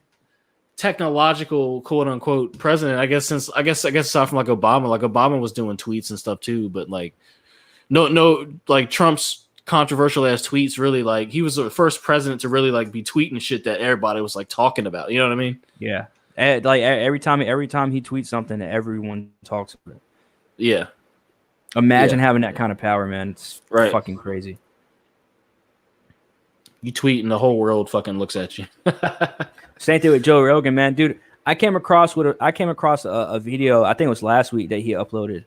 technological, quote unquote, president. I guess aside from like Obama was doing tweets and stuff too, but like no, like Trump's controversial ass tweets really like he was the first president to really like be tweeting shit that everybody was like talking about. You know what I mean? Yeah. Like every time he tweets something, everyone talks about it. Yeah. Imagine having that kind of power, man. It's fucking crazy. You tweet and the whole world fucking looks at you. Same thing with Joe Rogan, man. Dude, I came across a video, I think it was last week that he uploaded.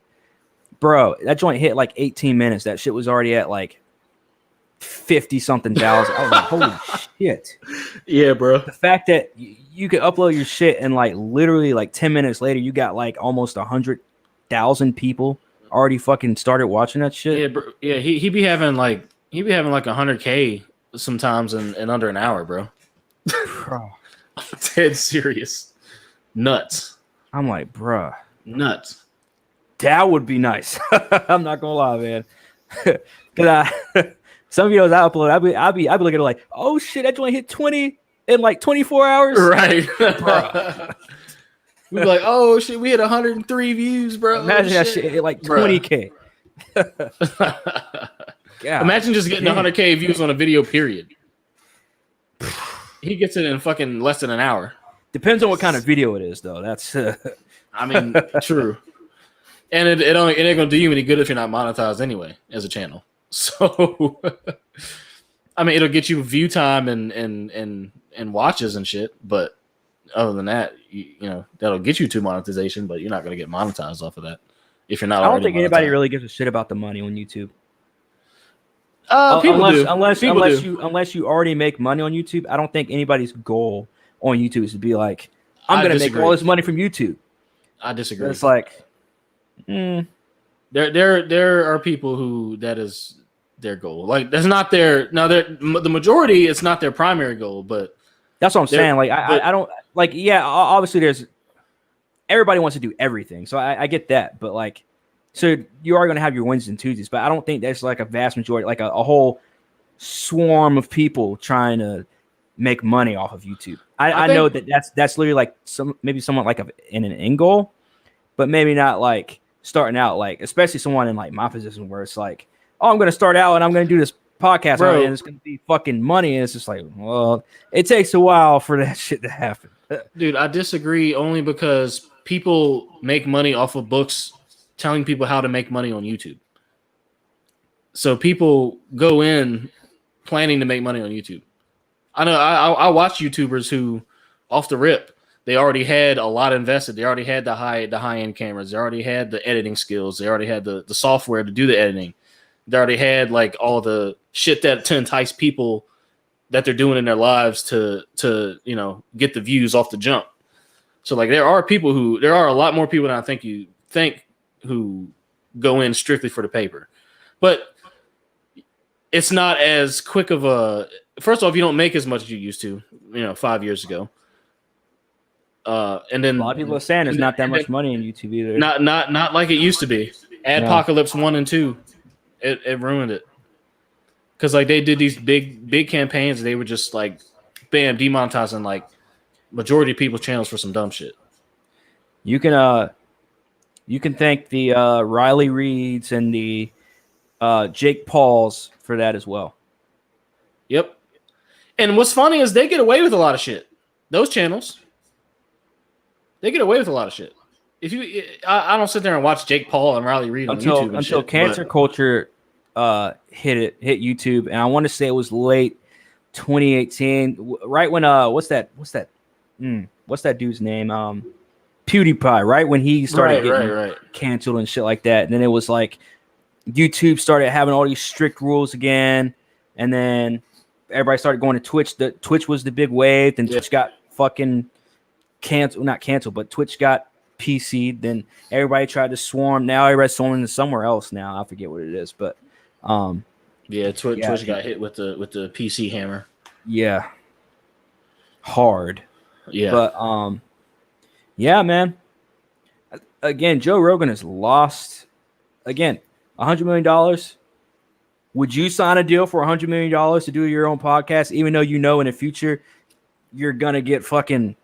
Bro, that joint hit like 18 minutes. That shit was already at like 50-something thousand. I was like, holy shit. Yeah, bro. The fact that you could upload your shit and like literally like 10 minutes later, you got like almost 100,000 people already fucking started watching that shit. Yeah, bro. Yeah, he be having like 100K sometimes in under an hour, bro. Bro. I'm dead serious. Nuts. I'm like, bruh. Nuts. That would be nice. I'm not gonna lie, man. Cause some videos I upload, I'll be looking at like, oh shit, that joint hit 20 in like 24 hours. Right. We'd be like, oh shit, we had 103 views, bro. Imagine that shit hit like 20K. Yeah. Imagine just getting 100K views on a video, period. He gets it in fucking less than an hour. Depends on what kind of video it is, though. That's I mean, true. And it ain't gonna do you any good if you're not monetized anyway as a channel. So I mean, it'll get you view time and watches and shit, but other than that, you know, that'll get you to monetization, but you're not gonna get monetized off of that if you're not. I don't think anybody really gives a shit about the money on YouTube. Unless you already make money on YouTube, I don't think anybody's goal on YouTube is to be like, I'm going to make all this money from YouTube. I disagree. It's like, there are people who that is their goal. Like that's not their. Now, the majority, it's not their primary goal, but that's what I'm saying. Like I don't like. Yeah, obviously everybody wants to do everything, so I get that, but like. So you are going to have your Wednesdays and Tuesdays, but I don't think that's like a vast majority, like a whole swarm of people trying to make money off of YouTube. I know that's literally like maybe somewhat like in an end goal, but maybe not like starting out, like especially someone in like my position where it's like, oh, I'm going to start out and I'm going to do this podcast, bro, and it's going to be fucking money, and it's just like, well, it takes a while for that shit to happen. Dude, I disagree only because people make money off of books telling people how to make money on YouTube. So people go in planning to make money on YouTube. I know I watch YouTubers who off the rip, They already had a lot invested. They already had the high end cameras. They already had the editing skills. They already had the software to do the editing. They already had like all the shit that to entice people that they're doing in their lives to get the views off the jump. So like there are a lot more people than I think you think who go in strictly for the paper. But it's not as quick of a. First off, you don't make as much as you used to, 5 years ago. And then A lot of people are saying there's not that much money in YouTube either. Not like it used to be. Adpocalypse 1 and 2, it ruined it. Because like they did these big campaigns, and they were just like, bam, demonetizing like majority of people's channels for some dumb shit. You can thank the Riley Reeds and the Jake Pauls for that as well. Yep. And what's funny is they get away with a lot of shit. Those channels, they get away with a lot of shit. I don't sit there and watch Jake Paul and Riley Reid on YouTube until Cancer Culture hit YouTube, and I want to say it was late 2018, right when what's that dude's name? PewDiePie, right when he started getting canceled and shit like that. And then it was like YouTube started having all these strict rules again, and then everybody started going to Twitch. Twitch was the big wave, then Twitch got fucking not canceled, but Twitch got PC'd. Then everybody tried to swarm. Now everybody's swarming to somewhere else now. I forget what it is, but Twitch got hit with the PC hammer. Yeah. Hard. Yeah. But yeah, man. Again, Joe Rogan has lost again $100 million. Would you sign a deal for $100 million to do your own podcast, even though in the future you're gonna get fucking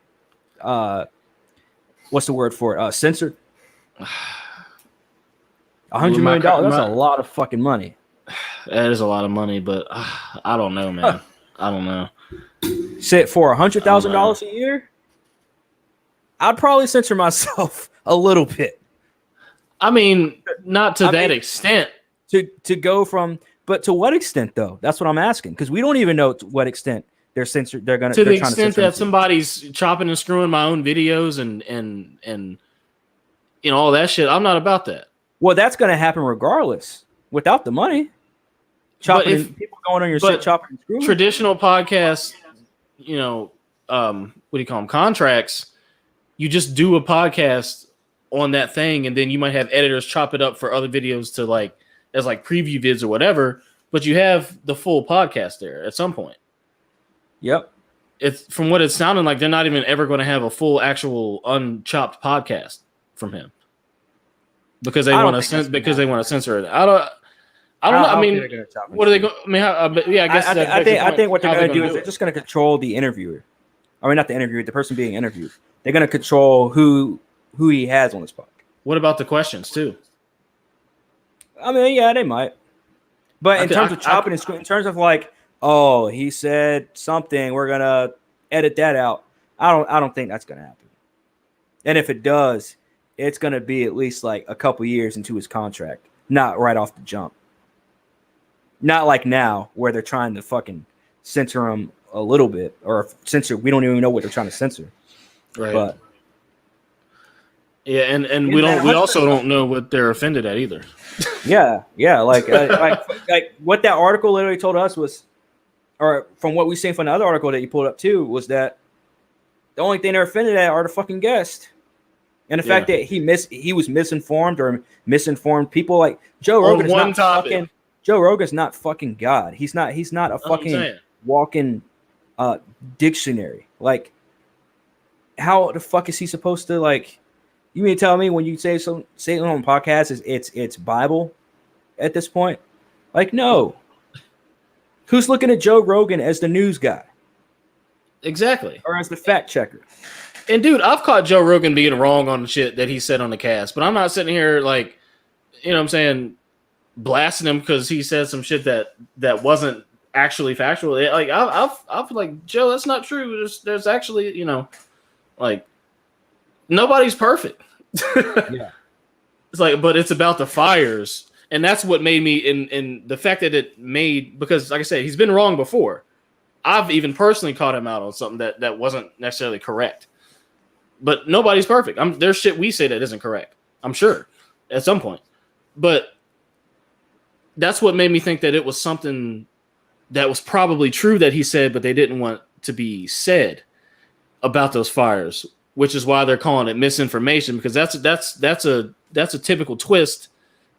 what's the word for it? Censored. $100 million. That's a lot of fucking money. That is a lot of money, but I don't know, man. I don't know. Sit for $100,000 a year. I'd probably censor myself a little bit. I mean, not to that extent. To go from, but to what extent though? That's what I'm asking, because we don't even know to what extent they're censored. They're to the extent that somebody's chopping and screwing my own videos and all that shit. I'm not about that. Well, that's going to happen regardless, without the money. People going on your shit, chopping and screwing. Traditional podcasts, what do you call them? Contracts. You just do a podcast on that thing, and then you might have editors chop it up for other videos to as preview vids or whatever. But you have the full podcast there at some point. Yep. It's from what it's sounding like, they're not even ever going to have a full actual unchopped podcast from him because they want to censor it. I don't know. I mean, what are they going? I mean, I guess. I think what they're going to do is they're just going to control the interviewer. I mean, not the interviewer, the person being interviewed. They're going to control who he has on his podcast. What about the questions too? I mean, yeah, they might. But in terms of chopping and screwing, in terms of like, oh, he said something, we're gonna edit that out. I don't think that's gonna happen. And if it does, it's gonna be at least like a couple years into his contract, not right off the jump. Not like now where they're trying to fucking censor him a little bit, or censor. We don't even know what they're trying to censor. Right. But yeah, and we also don't know what they're offended at either. Yeah, like what that article literally told us was, or from what we've seen from the other article that you pulled up too, was that the only thing they're offended at are the fucking guests, and the fact that he was misinformed or misinformed people. Like Joe Rogan is not fucking. Joe Rogan's not fucking God. He's not a fucking walking dictionary. Like, how the fuck is he supposed to like? You mean to tell me when you say it on podcasts it's Bible at this point? Like, no. Who's looking at Joe Rogan as the news guy? Exactly. Or as the fact checker? And dude, I've caught Joe Rogan being wrong on the shit that he said on the cast, but I'm not sitting here like, what I'm saying, blasting him because he said some shit that wasn't actually factual. Like I've like, Joe, that's not true. There's actually, like, nobody's perfect. Yeah. It's like, but it's about the fires. And that's what made me in the fact that it made, because like I said, he's been wrong before. I've even personally caught him out on something that wasn't necessarily correct. But nobody's perfect. There's shit we say that isn't correct. I'm sure at some point. But that's what made me think that it was something that was probably true that he said, but they didn't want to be said about those fires, which is why they're calling it misinformation, because that's a typical twist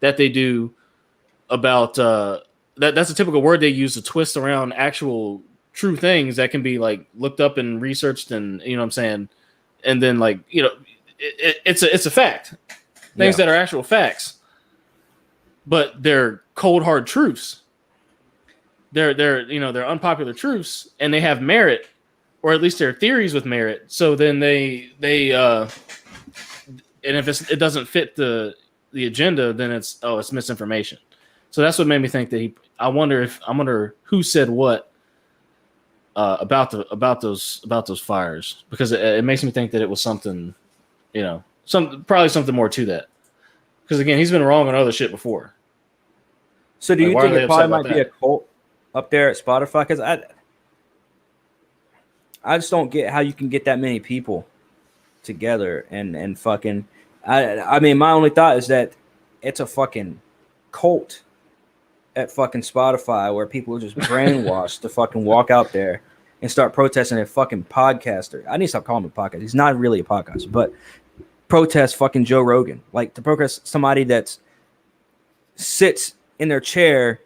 that they do about that's a typical word they use to twist around actual true things that can be like looked up and researched, and you know what I'm saying, and then like it's a fact, things that are actual facts, but they're cold hard truths. They're unpopular truths, and they have merit, or at least they're theories with merit. So then they and if it doesn't fit the agenda, then it's misinformation. So that's what made me think that I wonder who said what about those fires, because it makes me think that it was something, probably something more to that. Because again, he's been wrong on other shit before. So do you think it probably might be a cult up there at Spotify? Because I just don't get how you can get that many people together and fucking. I mean, my only thought is that it's a fucking cult at fucking Spotify where people are just brainwashed to fucking walk out there and start protesting a fucking podcaster. I need to stop calling him a podcast. He's not really a podcaster, but protest fucking Joe Rogan. Like, to protest somebody that sits in their chair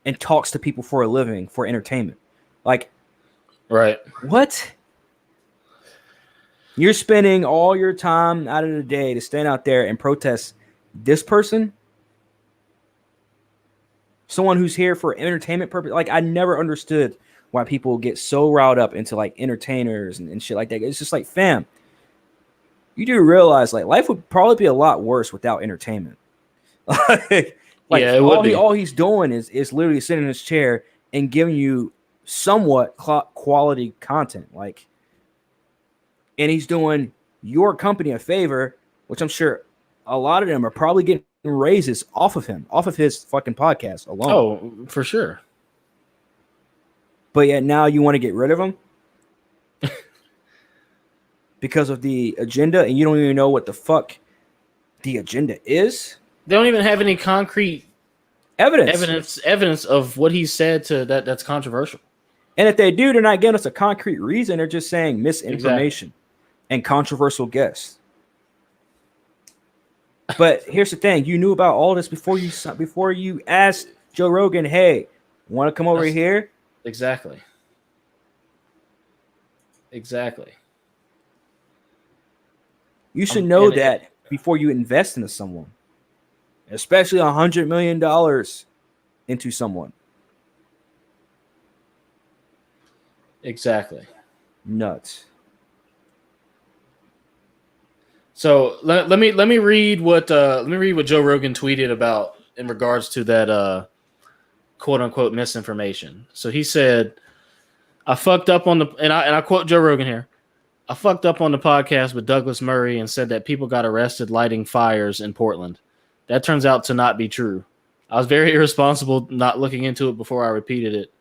and talks to people for a living, for entertainment. Like, right. What? You're spending all your time out of the day to stand out there and protest this person? Someone who's here for entertainment purpose. Like, I never understood why people get so riled up into like entertainers and shit like that. It's just like, fam, you do realize like life would probably be a lot worse without entertainment. All he's doing is literally sitting in his chair and giving you somewhat quality content. Like, and he's doing your company a favor, which I'm sure a lot of them are probably getting raises off of him, off of his fucking podcast alone. Oh, for sure. But yet now you want to get rid of him because of the agenda, and you don't even know what the fuck the agenda is. They don't even have any concrete evidence of what he said to that's controversial. And if they do, they're not giving us a concrete reason. They're just saying misinformation and controversial guests. But here's the thing: you knew about all this before you asked Joe Rogan, "Hey, want to come over here?" Exactly. You should know that before you invest into someone, especially $100 million into someone. Exactly. Nuts. So let me read what Joe Rogan tweeted about in regards to that quote unquote misinformation. So he said, "I fucked up on the," and I quote Joe Rogan here. "I fucked up on the podcast with Douglas Murray and said that people got arrested lighting fires in Portland. That turns out to not be true. I was very irresponsible not looking into it before I repeated it.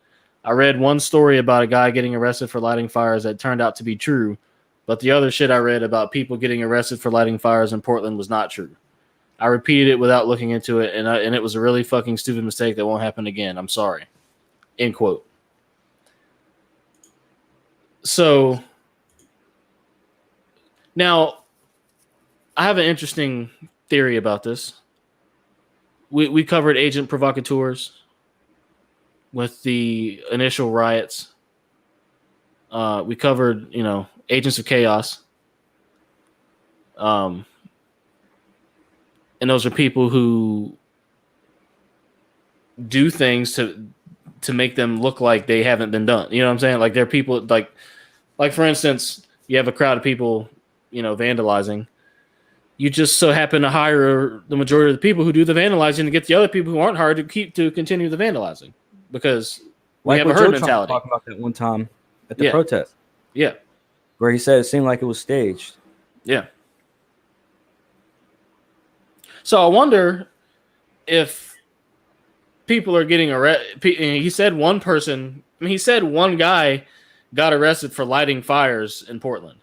I read one story about a guy getting arrested for lighting fires that turned out to be true, but the other shit I read about people getting arrested for lighting fires in Portland was not true. I repeated it without looking into it, and it was a really fucking stupid mistake that won't happen again. I'm sorry." End quote. So now I have an interesting theory about this. We covered agent provocateurs with the initial riots. We covered, agents of chaos. And those are people who do things to make them look like they haven't been done. You know what I'm saying? Like, they're people like for instance, you have a crowd of people, vandalizing. You just so happen to hire the majority of the people who do the vandalizing to get the other people who aren't hired to continue the vandalizing, because we have a herd mentality. Talking about that one time at the protest. Yeah. Where he said it seemed like it was staged. Yeah. So I wonder if people are getting arrested. He said one guy got arrested for lighting fires in Portland.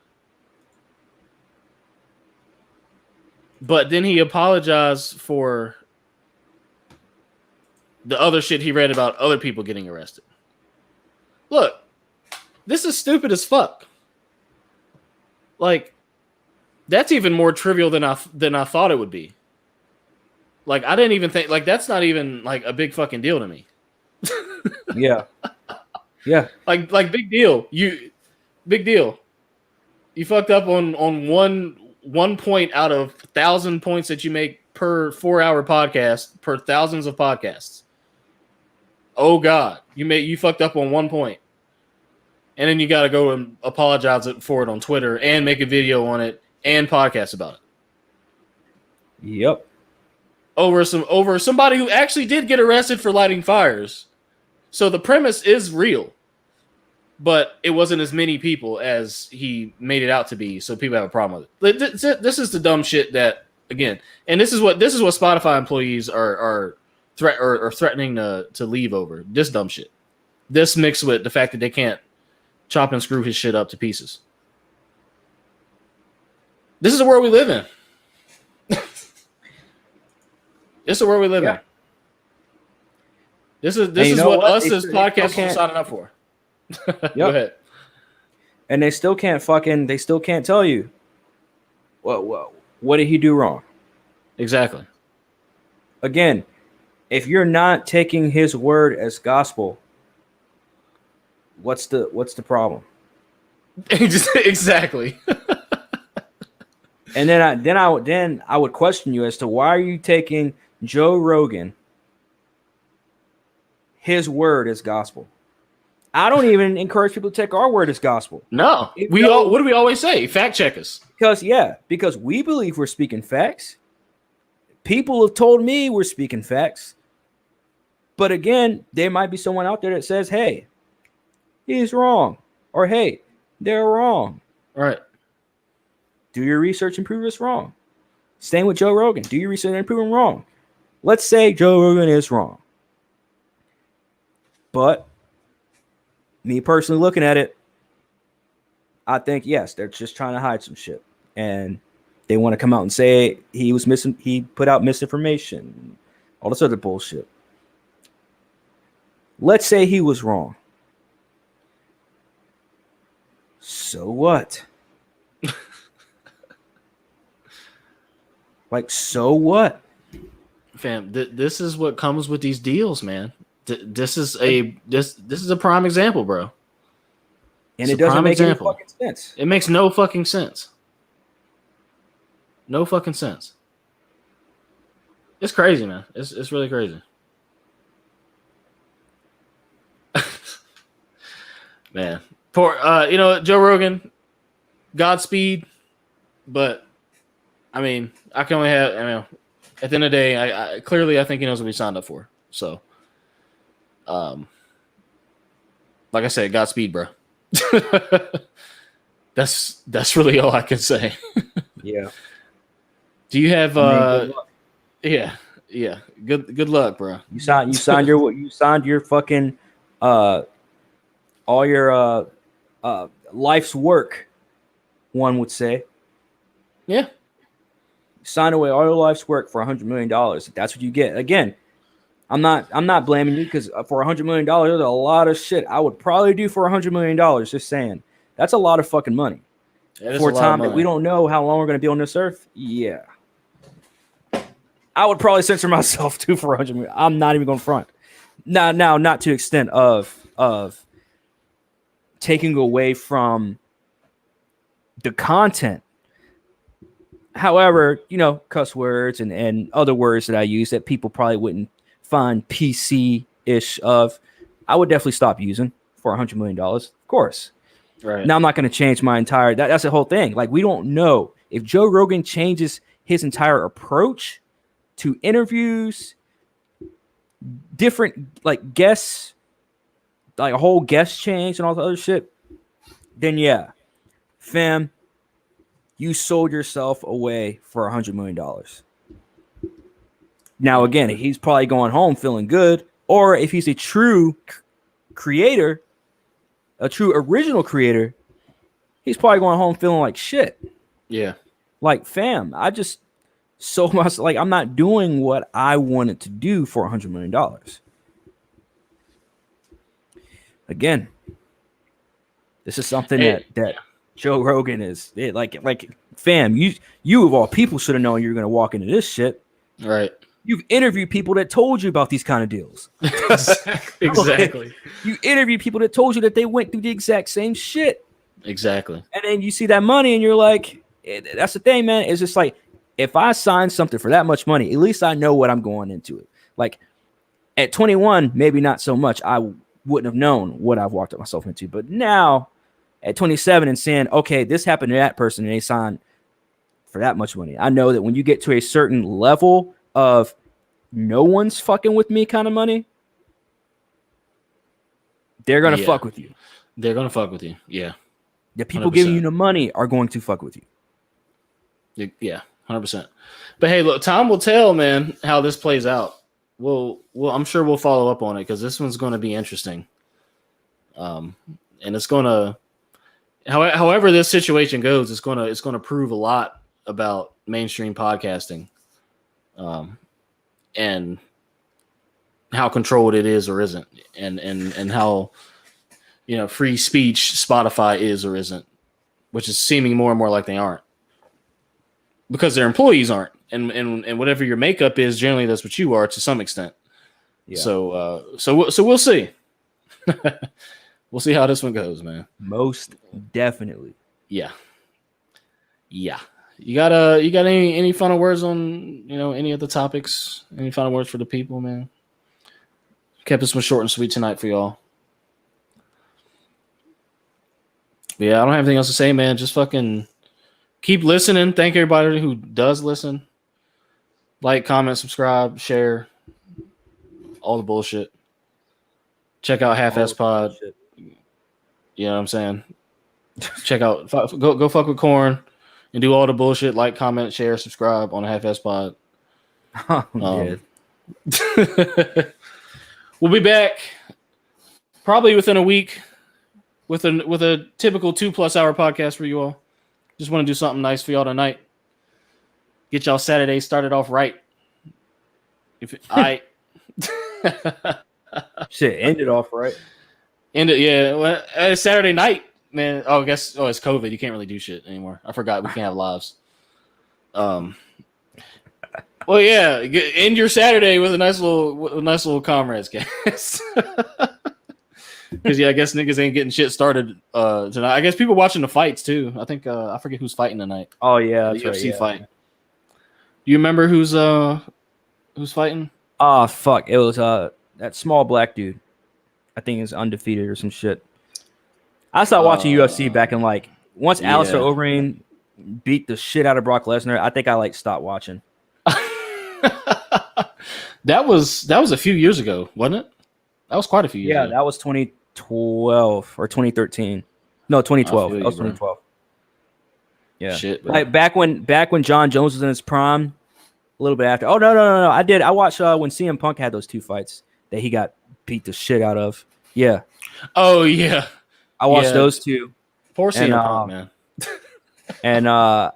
But then he apologized for the other shit he read about other people getting arrested. Look, this is stupid as fuck. Like, that's even more trivial than I thought it would be. Like, I didn't even think, like, that's not even like a big fucking deal to me. Yeah. Yeah. Like big deal. Big deal. You fucked up on one point out of 1,000 points that you make per 4-hour podcast, per thousands of podcasts. Oh God, you fucked up on 1 point. And then you got to go and apologize for it on Twitter and make a video on it and podcast about it. Yep. Over somebody who actually did get arrested for lighting fires. So the premise is real, but it wasn't as many people as he made it out to be. So people have a problem with it. This is the dumb shit that, again, and this is what Spotify employees are threatening to leave over. This dumb shit. This mixed with the fact that they can't chop and screw his shit up to pieces. This is the world we live in. This is the world we live in. This is what us as podcasters are signing up for. Go ahead. And they still can't tell you what did he do wrong? Exactly. Again, if you're not taking his word as gospel, what's the problem? Exactly. And then I would question you as to why are you taking Joe Rogan, his word as gospel? I don't even encourage people to take our word as gospel. No. What do we always say? Fact check us. Because we believe we're speaking facts. People have told me we're speaking facts. But again, there might be someone out there that says, hey, he's wrong. Or hey, they're wrong. All right. Do your research and prove us wrong. Same with Joe Rogan. Do your research and prove him wrong. Let's say Joe Rogan is wrong. But me personally looking at it, I think, yes, they're just trying to hide some shit. And they want to come out and say he put out misinformation, all this other bullshit. Let's say he was wrong. So what? Like, so what? Fam, this is what comes with these deals, man. This is a prime example, bro. And it doesn't make any fucking sense. It makes no fucking sense. No fucking sense. It's crazy, man. It's really crazy. Man. Poor Joe Rogan, Godspeed, but I mean, at the end of the day, I clearly think he knows what he signed up for. So like I said, Godspeed, bro. That's really all I can say. Yeah. Do you have yeah. Good luck, bro. You signed your fucking all your life's work, one would say. Yeah. Sign away all your life's work for $100 million. That's what you get. Again, I'm not blaming you because for $100 million, there's a lot of shit I would probably do for $100 million. Just saying, that's a lot of fucking money for a time that we don't know how long we're going to be on this earth. Yeah, I would probably censor myself too for $100 million. I'm not even going to front. Now, not to the extent of taking away from the content. However, cuss words and other words that I use that people probably wouldn't find PC-ish of, I would definitely stop using for $100 million. Of course. Right. Now I'm not going to change my entire, that's the whole thing. Like, we don't know if Joe Rogan changes his entire approach to interviews, different like guests, like a whole guest change and all the other shit, then yeah, fam, you sold yourself away for $100 million. Now, again, he's probably going home feeling good, or if he's a true creator, a true original creator, he's probably going home feeling like shit. Yeah. Like, fam, so much. Like, I'm not doing what I wanted to do for $100 million. Again, this is something that Joe Rogan is like, fam, you of all people should have known you were going to walk into this shit. Right. You've interviewed people that told you about these kind of deals. Exactly. You interviewed people that told you that they went through the exact same shit. Exactly. And then you see that money and you're like, that's the thing, man. It's just like, if I sign something for that much money, at least I know what I'm going into it. Like at 21, maybe not so much. I wouldn't have known what I've walked myself into. But now at 27 and saying, okay, this happened to that person and they signed for that much money. I know that when you get to a certain level of no one's fucking with me kind of money, they're going to fuck with you. They're going to fuck with you. Yeah. The people 100%. giving you the money are going to fuck with you. Yeah, 100%. But hey, look, time will tell, man, how this plays out. I'm sure we'll follow up on it because this one's going to be interesting. And it's going to, however this situation goes, it's going to prove a lot about mainstream podcasting, and how controlled it is or isn't, and how, free speech Spotify is or isn't, which is seeming more and more like they aren't, because their employees aren't, and whatever your makeup is, generally that's what you are to some extent. Yeah. So we'll see. We'll see how this one goes, man. Most definitely. Yeah. You got any final words on any of the topics? Any final words for the people, man? Kept this one short and sweet tonight for y'all. But yeah, I don't have anything else to say, man. Just fucking keep listening. Thank everybody who does listen. Like, comment, subscribe, share, all the bullshit. Check out Half-Ass Pod. You know what I'm saying? Check out, go fuck with Corn and do all the bullshit. Like, comment, share, subscribe on the Half-Ass Pod. We'll be back probably within a week with a typical 2+ hour podcast for you all. Just want to do something nice for y'all tonight. Get y'all Saturday started off right. Shit, end it off right. End it, yeah. Well, Saturday night, man. Oh, I guess. Oh, it's COVID. You can't really do shit anymore. I forgot we can't have lives. Well, yeah. End your Saturday with a nice little comrades cast. Because I guess niggas ain't getting shit started tonight. I guess people watching the fights too. I think I forget who's fighting tonight. Oh yeah, the UFC fight. Do you remember who's fighting? Oh fuck! It was that small black dude. I think he's undefeated or some shit. I stopped watching UFC back in once Alistair Overeem beat the shit out of Brock Lesnar. I think I stopped watching. That was a few years ago, wasn't it? That was quite a few years ago. Yeah, that was 2012 or 2013. No, 2012. That was 2012. Yeah. Shit, bro. Back when John Jones was in his prime, a little bit after. Oh no. I watched when CM Punk had those two fights that he got beat the shit out of. Yeah. Oh yeah. I watched those two. Poor CM Punk, man. And I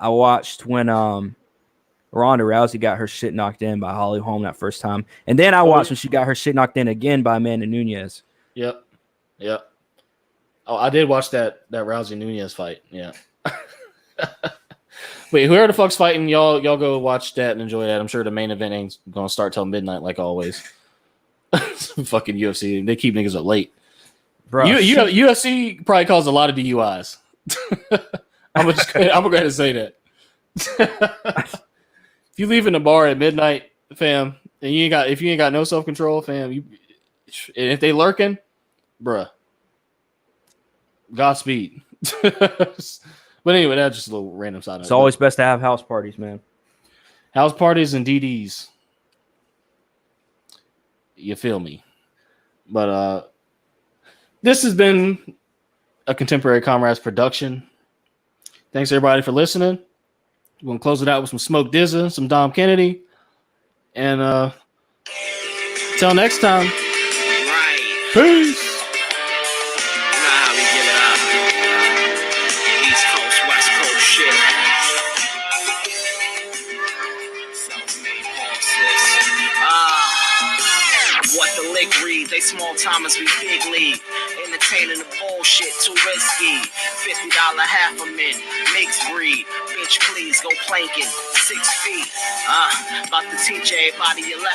watched when Ronda Rousey got her shit knocked in by Holly Holm that first time. And then I watched when she got her shit knocked in again by Amanda Nunes. Yep. Oh, I did watch that Rousey Nunes fight. Yeah. Wait, whoever the fuck's fighting, y'all go watch that and enjoy that. I'm sure the main event ain't gonna start till midnight like always. Fucking UFC. They keep niggas up late. Bro, UFC probably caused a lot of DUIs. I'm gonna go ahead and say that. If you leave in the bar at midnight, fam, and if you ain't got no self-control, fam, if they lurking, bruh, Godspeed. But anyway, that's just a little random side. It's always best to have house parties, man. House parties and DDs. You feel me? But this has been a Contemporary Comrades production. Thanks everybody for listening. We're gonna close it out with some Smoke Dizza, some Dom Kennedy, and till next time. Right. Peace. You know how we give it up. East Coast, West Coast shit. Cocaine and the bullshit too risky. $50 half a mint, mixed breed. Bitch, please go planking. 6 feet. About to teach everybody your lesson.